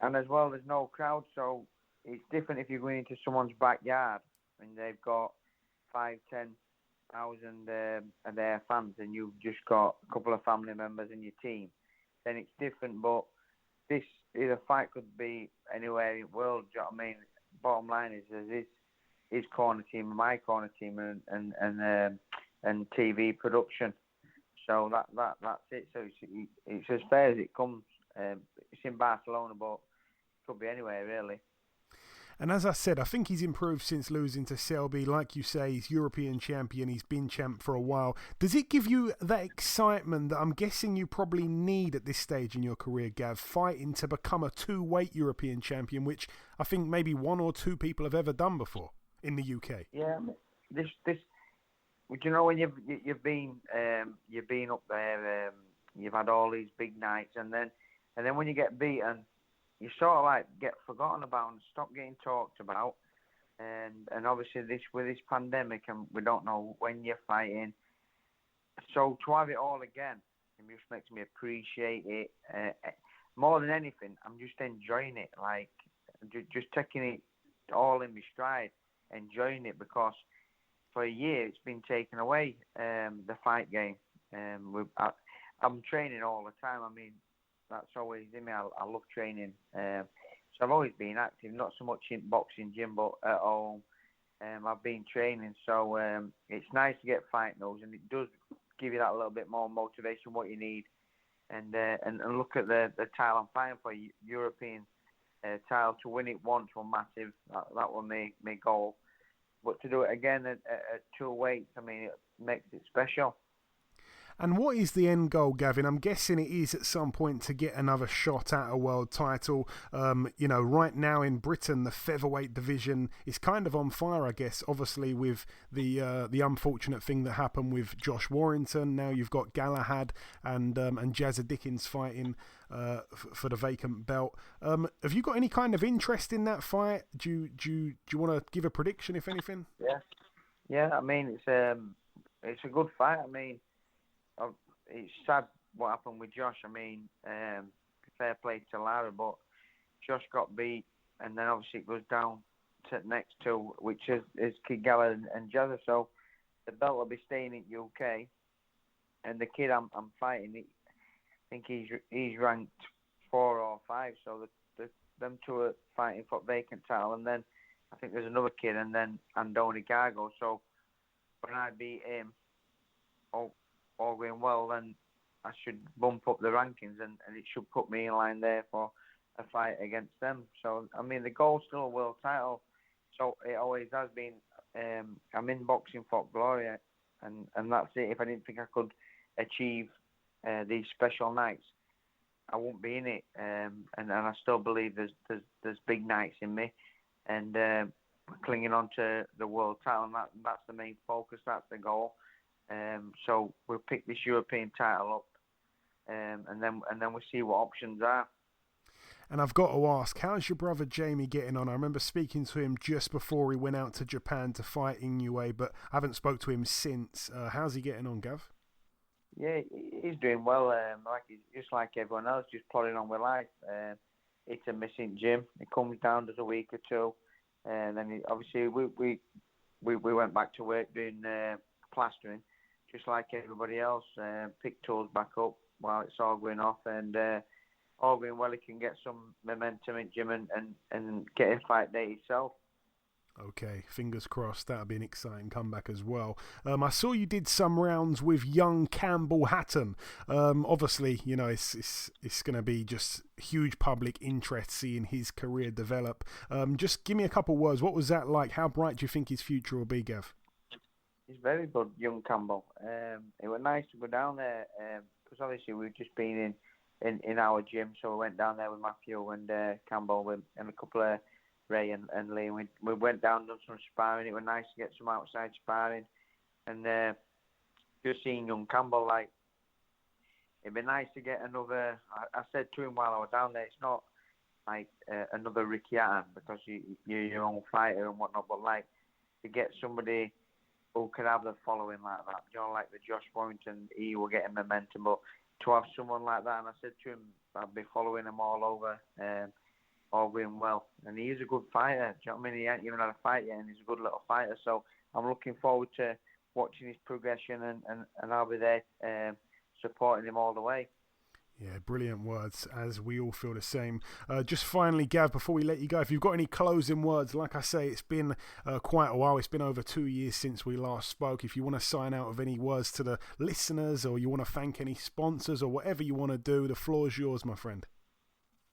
and as well, there's no crowd, so it's different if you're going into someone's backyard and they've got 5,000-10,000 of their fans, and you've just got a couple of family members in your team. Then it's different. But this is a fight could be anywhere in the world. Do you know what I mean? bottom line is his corner team and my corner team and TV production. So that's it. So it's as fair as it comes. It's in Barcelona, but it could be anywhere really. And as I said, I think he's improved since losing to Selby. Like you say, he's European champion. He's been champ for a while. Does it give you that excitement that I'm guessing you probably need at this stage in your career, Gav, fighting to become a 2-weight European champion, which I think maybe 1 or 2 people have ever done before in the UK? Yeah, this. You know, when you've been up there, you've had all these big nights, and then when you get beaten, you sort of like get forgotten about and stop getting talked about. And obviously with this pandemic, and we don't know when you're fighting. So to have it all again, it just makes me appreciate it. More than anything, I'm just enjoying it, like just taking it all in my stride, enjoying it, because for a year it's been taken away, the fight game. I'm training all the time. I mean, that's always in me. I love training. So I've always been active, not so much in boxing gym, but at home. I've been training, so it's nice to get fight news, and it does give you that little bit more motivation, what you need. And look at the title I'm fighting for, European title. To win it once was massive. That was my goal. But to do it again at 2 weights, I mean, it makes it special. And what is the end goal, Gavin? I'm guessing it is at some point to get another shot at a world title. You know, right now in Britain, the featherweight division is kind of on fire, I guess. Obviously, with the unfortunate thing that happened with Josh Warrington. Now you've got Galahad and Jazza Dickens fighting for the vacant belt. Have you got any kind of interest in that fight? Do you want to give a prediction, if anything? Yeah. I mean, it's a good fight. I mean, it's sad what happened with Josh. I mean, fair play to Lara, but Josh got beat, and then obviously it goes down to next two, which is Kid Gallagher and Jazza. So the belt will be staying in UK, and the kid I'm fighting, I think he's ranked 4 or 5. So them two are fighting for vacant title, and then I think there's another kid, and then Andoni Gago. So when I beat him, all going well, then I should bump up the rankings, and it should put me in line there for a fight against them. So, I mean, the goal's still a world title, so it always has been. I'm in boxing for glory, and that's it. If I didn't think I could achieve these special nights, I won't be in it. And I still believe there's big nights in me, and clinging on to the world title, and that's the main focus, that's the goal. So we'll pick this European title up, and then we'll see what options are. And I've got to ask, how's your brother Jamie getting on? I remember speaking to him just before he went out to Japan to fight Inoue, but I haven't spoke to him since. How's he getting on, Gav? Yeah, he's doing well. He's just like everyone else, just plodding on with life. It's a missing gym. He comes down, does a week or two, and then obviously we went back to work doing plastering, just like everybody else. Pick tools back up while it's all going off, and all going well, he can get some momentum in gym and get a fight day himself. Okay, fingers crossed. That'll be an exciting comeback as well. I saw you did some rounds with young Campbell Hatton. Obviously, you know, it's going to be just huge public interest seeing his career develop. Just give me a couple words. What was that like? How bright do you think his future will be, Gav? He's very good, young Campbell. It was nice to go down there because obviously we've just been in our gym, so we went down there with Matthew and Campbell and a couple of Ray and Lee. We went down and done some sparring. It was nice to get some outside sparring, and just seeing young Campbell, like, it'd be nice to get another. I said to him while I was down there, it's not like another Ricky Hatton because you're your own fighter and whatnot, but like to get somebody who could have the following like that, you know, like the Josh Warrington, he will get momentum, but to have someone like that, and I said to him, I'd be following him all over, all going well, and he is a good fighter. Do you know what I mean? He ain't even had a fight yet, and he's a good little fighter, so I'm looking forward to watching his progression, and I'll be there supporting him all the way. Yeah, brilliant words, as we all feel the same. Just finally, Gav, before we let you go, if you've got any closing words, like I say, it's been quite a while. It's been over 2 years since we last spoke. If you want to sign out with any words to the listeners, or you want to thank any sponsors, or whatever you want to do, the floor's yours, my friend.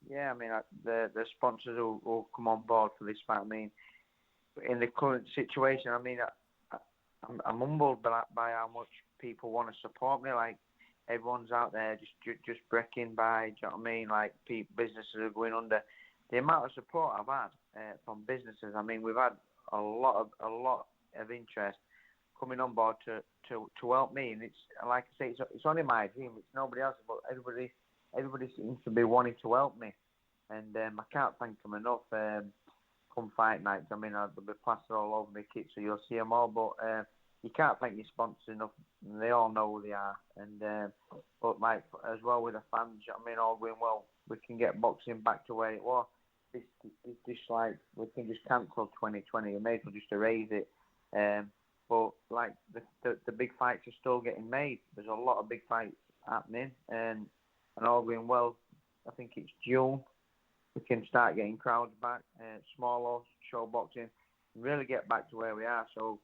Yeah, I mean, the sponsors will come on board for this fight. I mean, in the current situation, I mean, I'm humbled by how much people want to support me. Like, everyone's out there just breaking by. Do you know what I mean? Like, businesses are going under. The amount of support I've had from businesses. I mean, we've had a lot of interest coming on board to help me. And it's like I say, it's only my dream. It's nobody else's. But everybody seems to be wanting to help me, and I can't thank them enough. Come fight nights, I mean, they'll be plastered all over my kit, so you'll see them all. But you can't thank your sponsors enough. They all know who they are. And but like as well with the fans, I mean, all going well, we can get boxing back to where it was. It's just like we can just cancel 2020. We may as well just erase it. But like the big fights are still getting made. There's a lot of big fights happening, and all going well. I think it's June. We can start getting crowds back, smaller show boxing, and really get back to where we are. So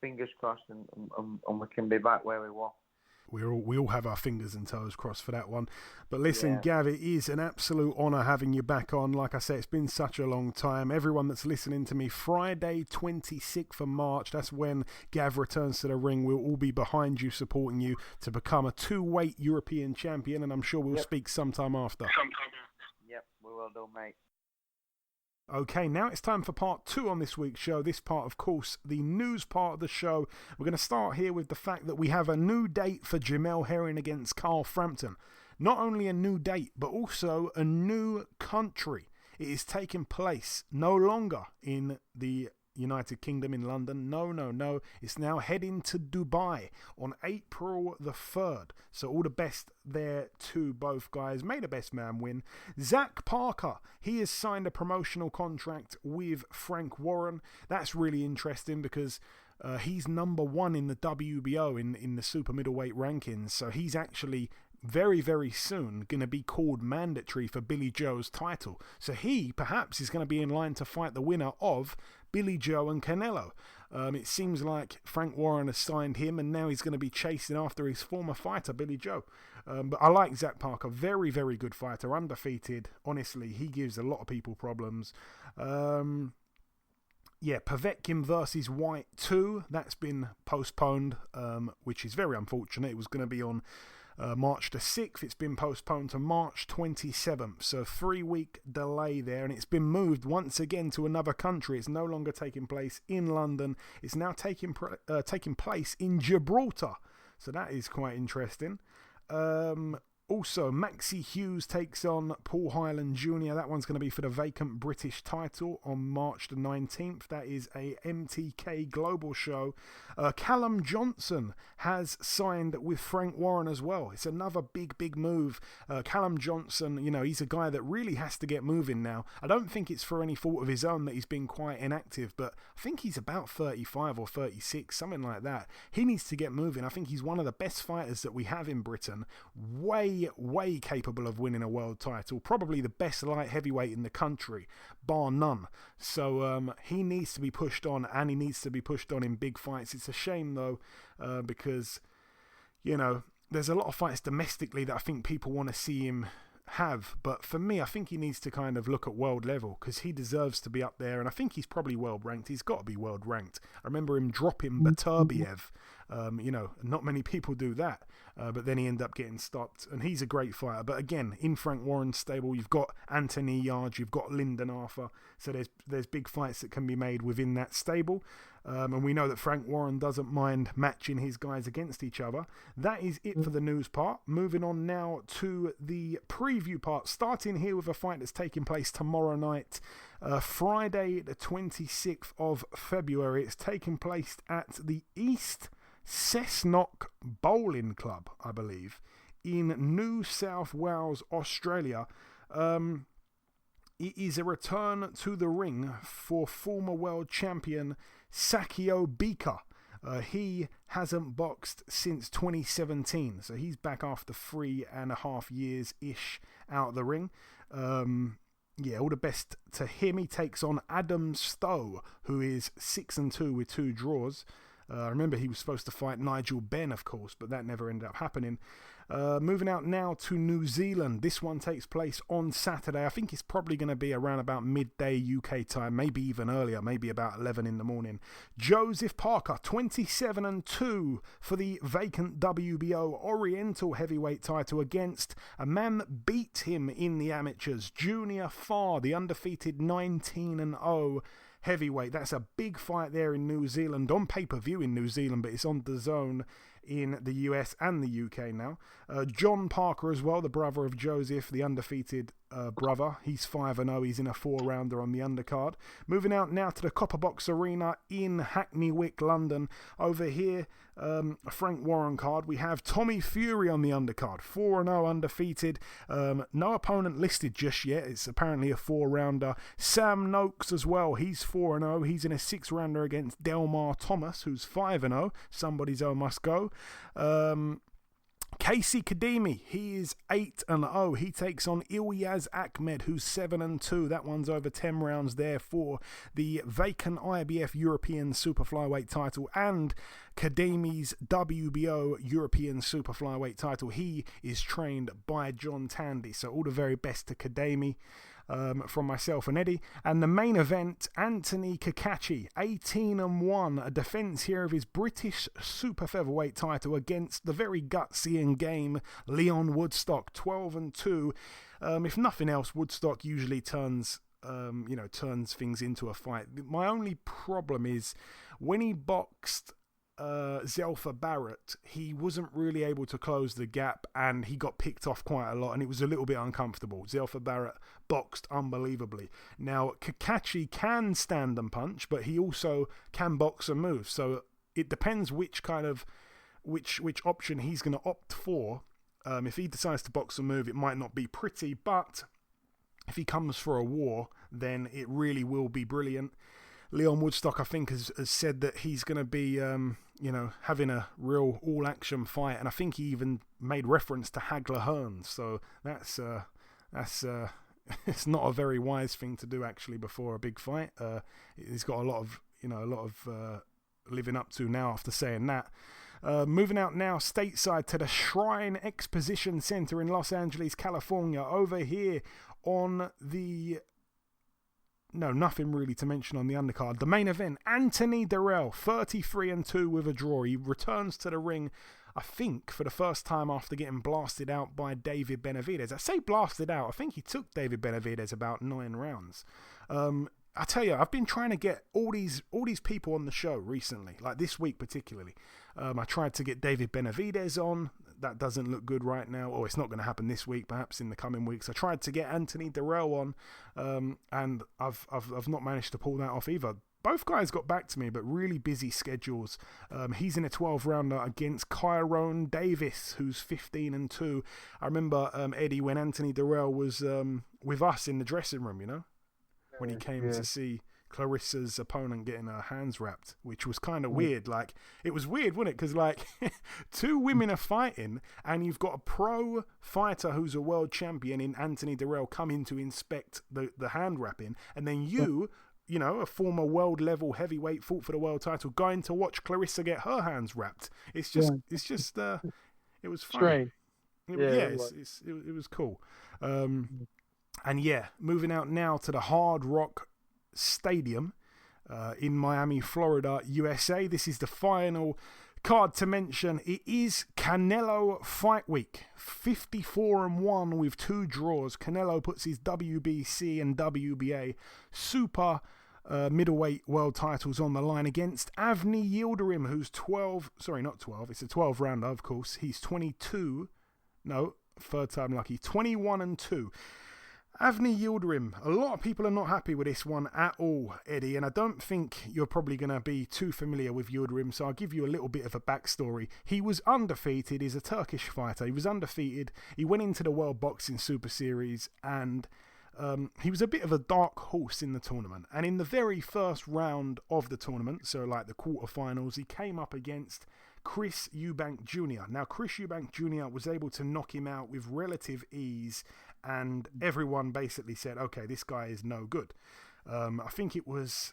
fingers crossed, and we can be back where we were. We all have our fingers and toes crossed for that one. But listen, Gav, it is an absolute honour having you back on. Like I say, it's been such a long time. Everyone that's listening to me, Friday 26th of March, that's when Gav returns to the ring. We'll all be behind you, supporting you to become a 2-weight European champion, and I'm sure we'll speak sometime after. Yep, we will do, mate. Okay, now it's time for part 2 on this week's show. This part, of course, the news part of the show. We're going to start here with the fact that we have a new date for Jamel Herring against Carl Frampton. Not only a new date, but also a new country. It is taking place no longer in the United Kingdom in London. No. It's now heading to Dubai on April the 3rd. So all the best there to both guys. May the best man win. Zach Parker, he has signed a promotional contract with Frank Warren. That's really interesting because he's number 1 in the WBO in the super middleweight rankings. So he's actually very, very soon going to be called mandatory for Billy Joe's title. So he perhaps is going to be in line to fight the winner of Billy Joe and Canelo. It seems like Frank Warren has signed him, and now he's going to be chasing after his former fighter, Billy Joe. But I like Zach Parker. Very, very good fighter. Undefeated. Honestly, he gives a lot of people problems. Povetkin versus White 2. That's been postponed, which is very unfortunate. It was going to be on March the 6th. It's been postponed to March 27th. So 3-week delay there, and it's been moved once again to another country. It's no longer taking place in London. It's now taking place in Gibraltar. So that is quite interesting. Also, Maxie Hughes takes on Paul Hyland Jr. That one's going to be for the vacant British title on March the 19th. That is a MTK Global show. Callum Johnson has signed with Frank Warren as well. It's another big move. Callum Johnson, he's a guy that really has to get moving now. I don't think it's for any fault of his own that he's been quite inactive, but I think he's about 35 or 36, something like that. He needs to get moving. I think he's one of the best fighters that we have in Britain. Way capable of winning a world title. Probably the best light heavyweight in the country, bar none. So he needs to be pushed on, and he needs to be pushed on in big fights. It's a shame though, because there's a lot of fights domestically that I think people want to see him have, but for me, I think he needs to kind of look at world level, because he deserves to be up there, and I think he's probably world ranked. He's got to be world ranked. I remember him dropping Baturbiev. Not many people do that, but then he ended up getting stopped, and he's a great fighter. But again, in Frank Warren's stable, you've got Anthony Yarde, you've got Lyndon Arthur, so there's big fights that can be made within that stable. And we know that Frank Warren doesn't mind matching his guys against each other. That is it for the news part. Moving on now to the preview part, starting here with a fight that's taking place tomorrow night, Friday the 26th of February. It's taking place at the East Cessnock Bowling Club, I believe, in New South Wales, Australia. It is a return to the ring for former world champion Sakio Bika. He hasn't boxed since 2017, so he's back after 3.5 years-ish out of the ring. Yeah, all the best to him. He takes on Adam Stowe, who is 6-2 with 2 draws. I remember he was supposed to fight Nigel Benn, of course, but that never ended up happening. Moving out now to New Zealand. This one takes place on Saturday. I think it's probably going to be around about midday UK time, maybe even earlier, maybe about 11 in the morning. Joseph Parker, 27-2 for the vacant WBO Oriental heavyweight title against a man that beat him in the amateurs, Junior Farr, the undefeated 19-0 heavyweight. That's a big fight there in New Zealand, on pay-per-view in New Zealand, but it's on DAZN in the US and the UK now. John Parker as well, the brother of Joseph, the undefeated brother. He's 5-0. He's in a 4-rounder on the undercard. Moving out now to the Copper Box Arena in Hackney Wick, London. Over here, a Frank Warren card. We have Tommy Fury on the undercard, 4-0 undefeated. No opponent listed just yet. It's apparently a 4-rounder. Sam Noakes as well. He's 4-0. He's in a 6-rounder against Delmar Thomas, who's 5-0. Somebody's O must go. Casey Kadimi, he is 8-0. He takes on Ilyas Ahmed, who's 7-2. That one's over 10 rounds there for the vacant IBF European Super-Flyweight title and Kadimi's WBO European Super-Flyweight title. He is trained by John Tandy, so all the very best to Kadimi. From myself and Eddie. And the main event, Anthony Kakachi, 18-1, a defence here of his British Super Featherweight title against the very gutsy and game Leon Woodstock, 12-2. If nothing else, Woodstock usually turns things into a fight. My only problem is when he boxed Zelfa Barrett, he wasn't really able to close the gap and he got picked off quite a lot and it was a little bit uncomfortable. Zelfa Barrett boxed unbelievably. Now Kakachi can stand and punch, but he also can box and move, so it depends which option he's going to opt for. If he decides to box and move, it might not be pretty, but if he comes for a war, then it really will be brilliant. Leon Woodstock, I think, has said that he's going to be, having a real all-action fight, and I think he even made reference to Hagler Hearns. So that's it's not a very wise thing to do actually before a big fight. He's got a lot of living up to now after saying that. Moving out now stateside to the Shrine Exposition Center in Los Angeles, California. Over here on the... No, nothing really to mention on the undercard. The main event, Anthony Dirrell, 33-2 with a draw. He returns to the ring, I think, for the first time after getting blasted out by David Benavidez. I say blasted out. I think he took David Benavidez about 9 rounds. I tell you, I've been trying to get all these people on the show recently, like this week particularly. I tried to get David Benavidez on. That doesn't look good right now. Or it's not going to happen this week, perhaps in the coming weeks. I tried to get Anthony Dirrell on, and I've not managed to pull that off either. Both guys got back to me, but really busy schedules. He's in a 12-rounder against Kyrone Davis, who's 15-2. I remember, Eddie, when Anthony Dirrell was with us in the dressing room, when he came to see Clarissa's opponent getting her hands wrapped, which was kind of weird. Like, it was weird, wasn't it? Because, like, 2 women are fighting, and you've got a pro fighter who's a world champion in Anthony Dirrell coming to inspect the hand wrapping, and then you, a former world level heavyweight, fought for the world title, going to watch Clarissa get her hands wrapped. It was funny. It was cool. And yeah, moving out now to the Hard Rock Stadium in Miami, Florida, USA. This is the final card to mention. It is Canelo Fight Week. 54-1 with 2 draws. Canelo puts his WBC and WBA super middleweight world titles on the line against Avni Yildirim, who's 12. Sorry, not 12. It's a 12-rounder, of course. He's 22. No, third time lucky. 21-2. Avni Yildirim, a lot of people are not happy with this one at all, Eddie, and I don't think you're probably going to be too familiar with Yildirim, so I'll give you a little bit of a backstory. He was undefeated. He's a Turkish fighter. He was undefeated. He went into the World Boxing Super Series and he was a bit of a dark horse in the tournament. And in the very first round of the tournament, so like the quarterfinals, he came up against Chris Eubank Jr. Now, Chris Eubank Jr. was able to knock him out with relative ease, and everyone basically said, okay, this guy is no good. I think it was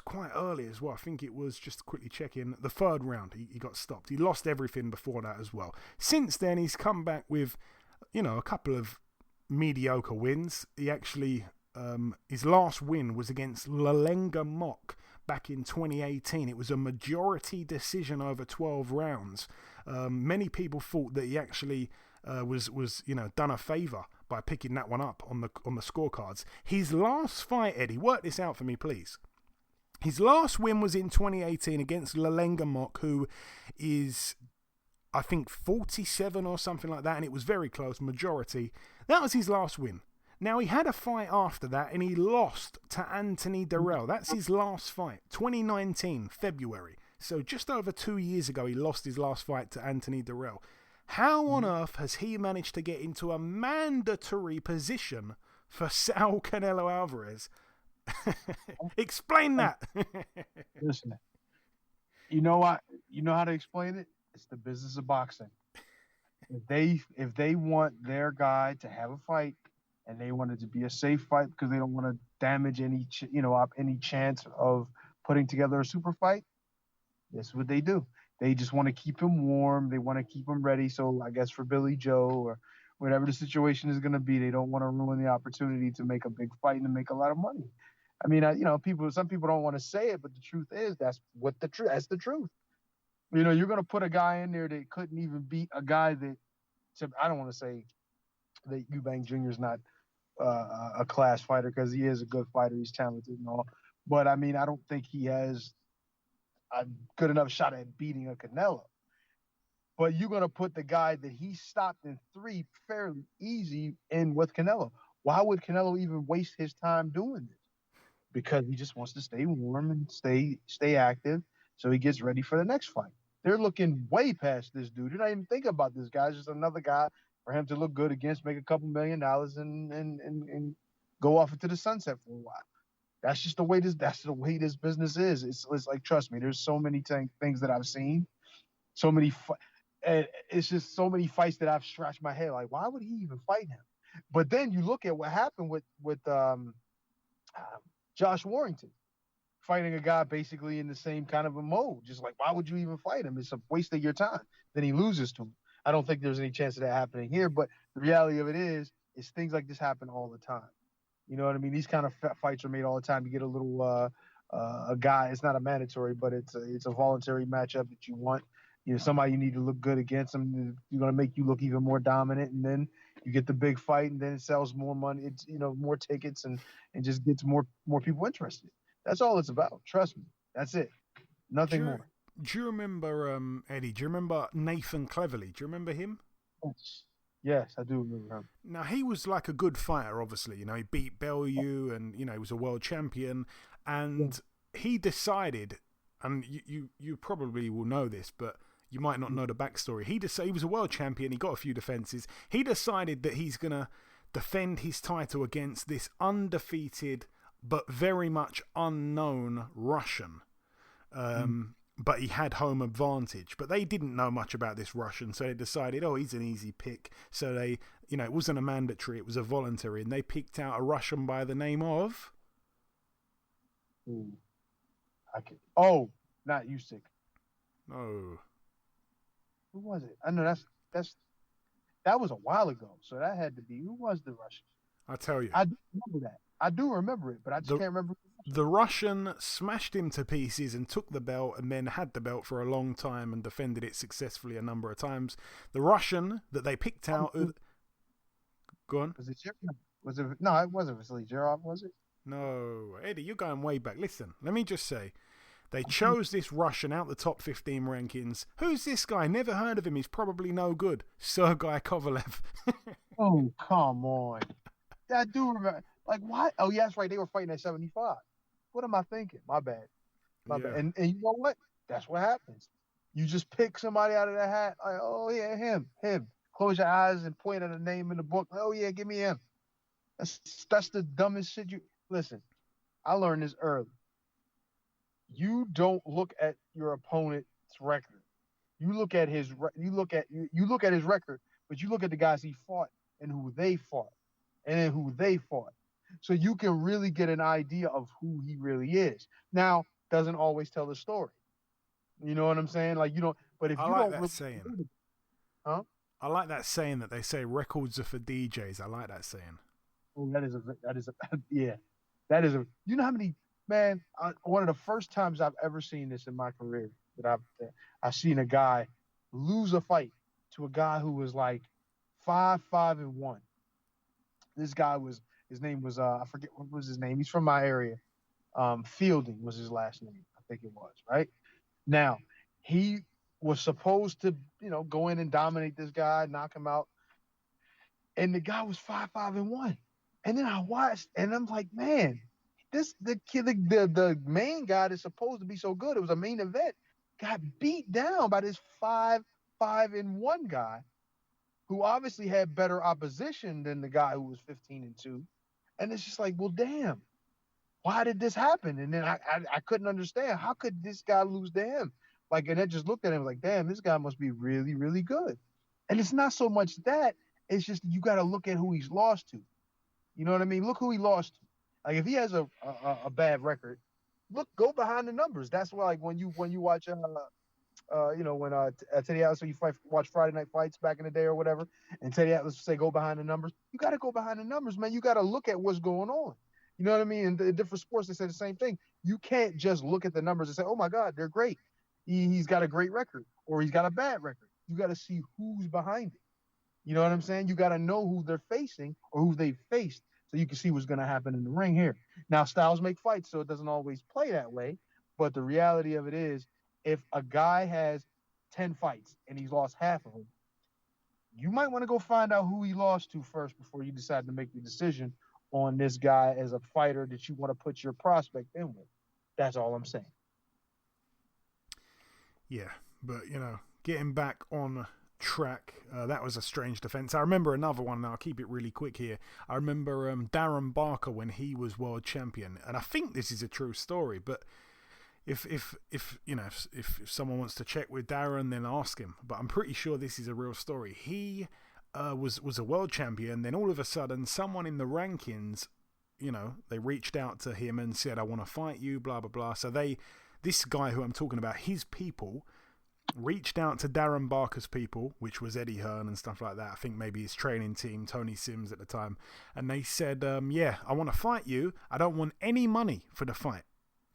quite early as well. I think it was, just quickly checking, the third round he got stopped. He lost everything before that as well. Since then, he's come back with, a couple of mediocre wins. He actually, his last win was against Lalenga Mock back in 2018. It was a majority decision over 12 rounds. Many people thought that he actually was done a favour by picking that one up on the scorecards. His last fight, Eddie, work this out for me, please. His last win was in 2018 against Lalenga Mock, who is, I think, 47 or something like that, and it was very close, majority. That was his last win. Now, he had a fight after that, and he lost to Anthony Durrell. That's his last fight, 2019, February. So just over 2 years ago, he lost his last fight to Anthony Durrell. How on earth has he managed to get into a mandatory position for Saul Canelo Alvarez? Explain that. Listen, you know what? You know how to explain it? It's the business of boxing. If they want their guy to have a fight, and they want it to be a safe fight because they don't want to damage any chance of putting together a super fight, that's what they do. They just want to keep him warm. They want to keep him ready. So I guess for Billy Joe or whatever the situation is going to be, they don't want to ruin the opportunity to make a big fight and to make a lot of money. I mean, some people don't want to say it, but the truth is that's the truth. You're going to put a guy in there that couldn't even beat a guy that, I don't want to say that Eubank Jr. is not a class fighter, because he is a good fighter. He's talented and all. But, I mean, I don't think he has a good enough shot at beating a Canelo. But you're going to put the guy that he stopped in 3 fairly easy in with Canelo. Why would Canelo even waste his time doing this? Because he just wants to stay warm and stay active so he gets ready for the next fight. They're looking way past this dude. They're not even thinking about this guy. It's just another guy for him to look good against, make a couple $1 million and go off into the sunset for a while. That's just the way this business is. It's like, trust me, there's so many things that I've seen, so many it's just so many fights that I've scratched my head like, why would he even fight him? But then you look at what happened with Josh Warrington fighting a guy basically in the same kind of a mode. Just like, why would you even fight him? It's a waste of your time. Then he loses to him. I don't think there's any chance of that happening here, but the reality of it is things like this happen all the time. You know what I mean? These kind of fights are made all the time. You get a little a guy. It's not a mandatory, but it's a voluntary matchup that you want. Somebody you need to look good against them. You're going to make you look even more dominant, and then you get the big fight, and then it sells more money. It's more tickets and just gets more people interested. That's all it's about. Trust me. That's it. Nothing more. Do you remember Eddie? Do you remember Nathan Cleverly? Do you remember him? Yes, I do remember him. Now, he was like a good fighter, obviously. He beat Bellew and, he was a world champion. And he decided, and you probably will know this, but you might not know the backstory. He was a world champion. He got a few defenses. He decided that he's going to defend his title against this undefeated but very much unknown Russian. But he had home advantage. But they didn't know much about this Russian, so they decided, he's an easy pick. So they, it wasn't a mandatory, it was a voluntary, and they picked out a Russian by the name of... not Usyk. No. Who was it? I know that was a while ago, so that had to be... Who was the Russian? I'll tell you. I do remember that. I do remember it, but I just can't remember. The Russian smashed him to pieces and took the belt, and then had the belt for a long time and defended it successfully a number of times. The Russian that they picked out... Go on. Was it Jirov? No, it wasn't Vasily Jirov, was it? No. Eddie, you're going way back. Listen, let me just say, they chose this Russian out the top 15 rankings. Who's this guy? Never heard of him. He's probably no good. Sergei Kovalev. Oh, come on. I do remember. Like, why? Oh, yeah, that's right. They were fighting at 75. What am I thinking? My bad. Bad. And you know what? That's what happens. You just pick somebody out of the hat. Like, oh, yeah, him. Close your eyes and point at a name in the book. Oh, yeah, give me him. That's the dumbest shit you listen. I learned this early. You don't look at your opponent's record. You look at his record, but you look at the guys he fought and who they fought, and then who they fought. So you can really get an idea of who he really is. Now, doesn't always tell the story. You know what I'm saying? Like you don't. But if I you like don't, that really, saying. Huh? I like that saying that they say records are for DJs. I like that saying. Oh, that is a yeah. That is a. You know how many man? One of the first times I've ever seen this in my career that I've seen a guy lose a fight to a guy who was like 5-5-1. This guy was. His name was I forget what was his name. He's from my area. Fielding was his last name. I think it was right. Now he was supposed to go in and dominate this guy, knock him out, and the guy was 5-5-1. And then I watched, and I'm like, man, the main guy that's supposed to be so good. It was a main event. Got beat down by this 5-5-1 guy, who obviously had better opposition than the guy who was 15-2. And it's just like, well, damn, why did this happen? And then I couldn't understand. How could this guy lose to him? Like, and I just looked at him like, damn, this guy must be really, really good. And it's not so much that, it's just you got to look at who he's lost to. You know what I mean? Look who he lost to. Like, if he has a bad record, go behind the numbers. That's why, like, when you watch, when Teddy Atlas, watch Friday Night Fights back in the day or whatever, and Teddy Atlas would say, go behind the numbers. You got to go behind the numbers, man. You got to look at what's going on. You know what I mean? In the different sports, they say the same thing. You can't just look at the numbers and say, oh, my God, they're great. He's got a great record or he's got a bad record. You got to see who's behind it. You know what I'm saying? You got to know who they're facing or who they've faced so you can see what's going to happen in the ring here. Now, styles make fights, so it doesn't always play that way. But the reality of it is, if a guy has 10 fights and he's lost half of them, you might want to go find out who he lost to first before you decide to make the decision on this guy as a fighter that you want to put your prospect in with. That's all I'm saying. Yeah, but, getting back on track, that was a strange defense. I remember another one, and I'll keep it really quick here. I remember Darren Barker when he was world champion, and I think this is a true story, but if someone wants to check with Darren, then ask him. But I'm pretty sure this is a real story. He was a world champion, then all of a sudden, someone in the rankings, they reached out to him and said, I want to fight you, blah, blah, blah. So this guy who I'm talking about, his people reached out to Darren Barker's people, which was Eddie Hearn and stuff like that. I think maybe his training team, Tony Sims at the time. And they said, I want to fight you. I don't want any money for the fight.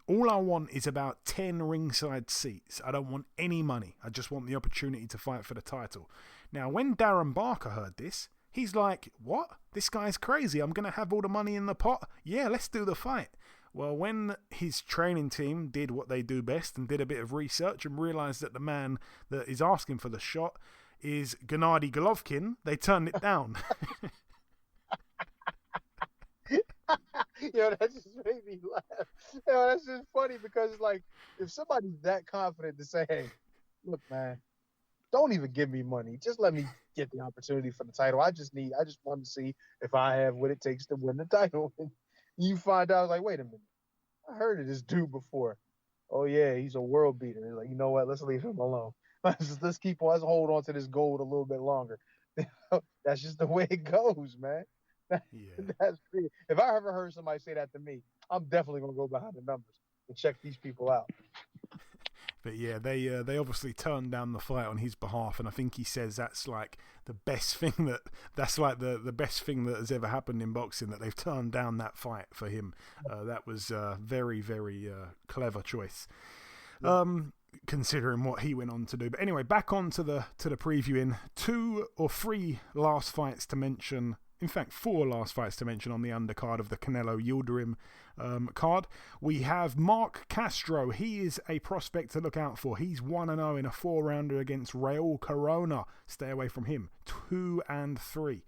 All I want is about 10 ringside seats. I don't want any money. I just want the opportunity to fight for the title. Now, when Darren Barker heard this, he's like, what? This guy's crazy. I'm going to have all the money in the pot? Yeah, let's do the fight. Well, when his training team did what they do best and did a bit of research and realized that the man that is asking for the shot is Gennady Golovkin, they turned it down. Yo, that just made me laugh. Yo, that's just funny because it's like, if somebody's that confident to say, hey, look, man, don't even give me money. Just let me get the opportunity for the title. I just want to see if I have what it takes to win the title. And you find out, like, wait a minute. I heard of this dude before. Oh, yeah, he's a world beater. Like, you know what? Let's leave him alone. Let's hold on to this gold a little bit longer. That's just the way it goes, man. That's crazy. If I ever heard somebody say that to me, I'm definitely going to go behind the numbers and check these people out. But yeah, they obviously turned down the fight on his behalf, and I think he says that's like the best thing the best thing that has ever happened in boxing, that they've turned down that fight for him. That was a very, very clever choice, considering what he went on to do. But anyway, back on to the previewing. 2 or 3 last fights to mention. In fact, 4 last fights to mention on the undercard of the Canelo Yildirim card. We have Mark Castro. He is a prospect to look out for. He's 1-0 in a 4-rounder against Raul Corona. Stay away from him. 2-3.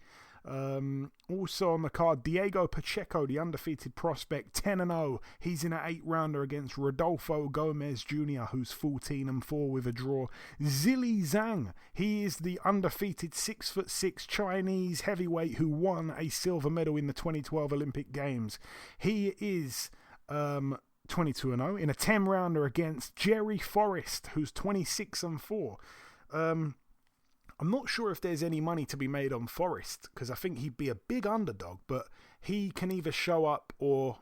Also on the card, Diego Pacheco, the undefeated prospect, 10-0. He's in an 8-rounder against Rodolfo Gomez Jr., who's 14-4 with a draw. Zili Zhang, he is the undefeated 6'6" Chinese heavyweight who won a silver medal in the 2012 Olympic Games. He is 22-0 in a 10-rounder against Jerry Forrest, who's 26-4. I'm not sure if there's any money to be made on Forrest, because I think he'd be a big underdog, but he can either show up or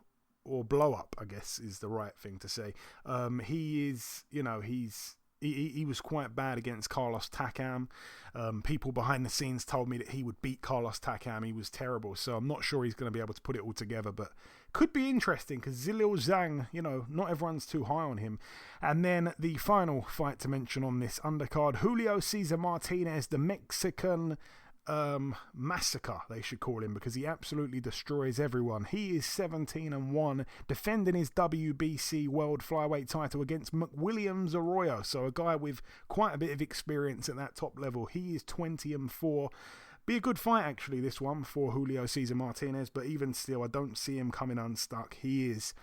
blow up, I guess is the right thing to say. He is, he was quite bad against Carlos Takam. People behind the scenes told me that he would beat Carlos Takam. He was terrible, so I'm not sure he's going to be able to put it all together, but could be interesting because Zhilei Zhang, not everyone's too high on him. And then the final fight to mention on this undercard, Julio Cesar Martinez, the Mexican massacre, they should call him, because he absolutely destroys everyone. He is 17-1, defending his WBC World Flyweight title against McWilliams Arroyo, so a guy with quite a bit of experience at that top level. He is 20-4. Be a good fight, actually, this one for Julio Cesar Martinez, but even still, I don't see him coming unstuck. He is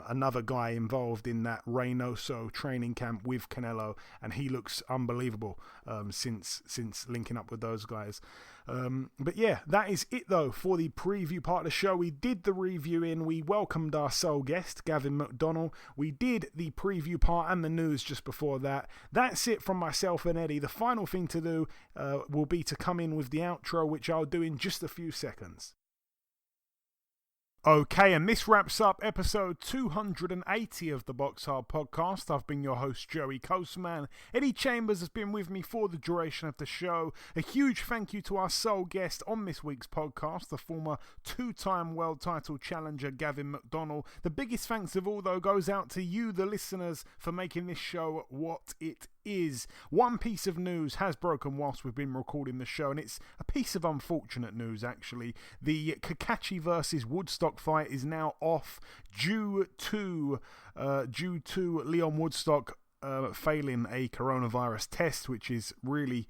another guy involved in that Reynoso training camp with Canelo, and he looks unbelievable since linking up with those guys. But yeah, that is it though for the preview part of the show. We did the reviewing, we welcomed our sole guest, Gavin McDonnell. We did the preview part and the news just before that. That's it from myself and Eddie. The final thing to do will be to come in with the outro, which I'll do in just a few seconds. Okay, and this wraps up episode 280 of the BoxHard Podcast. I've been your host, Joey Coastman. Eddie Chambers has been with me for the duration of the show. A huge thank you to our sole guest on this week's podcast, the former two-time world title challenger, Gavin McDonnell. The biggest thanks of all, though, goes out to you, the listeners, for making this show what it is. One piece of news has broken whilst we've been recording the show, and it's a piece of unfortunate news, actually. The Kakachi versus Woodstock fight is now off due to Leon Woodstock failing a coronavirus test, which is really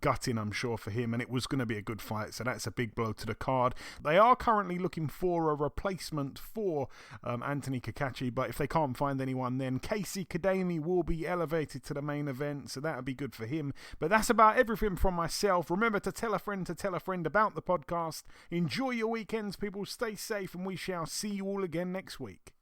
gutting, I'm sure, for him, and it was going to be a good fight, so that's a big blow to the card. They are currently looking for a replacement for Anthony Kakachi, but if they can't find anyone, then Casey Kadami will be elevated to the main event, so that would be good for him. But that's about everything from myself. Remember to tell a friend about the podcast. Enjoy your weekends, people. Stay safe, and we shall see you all again next week.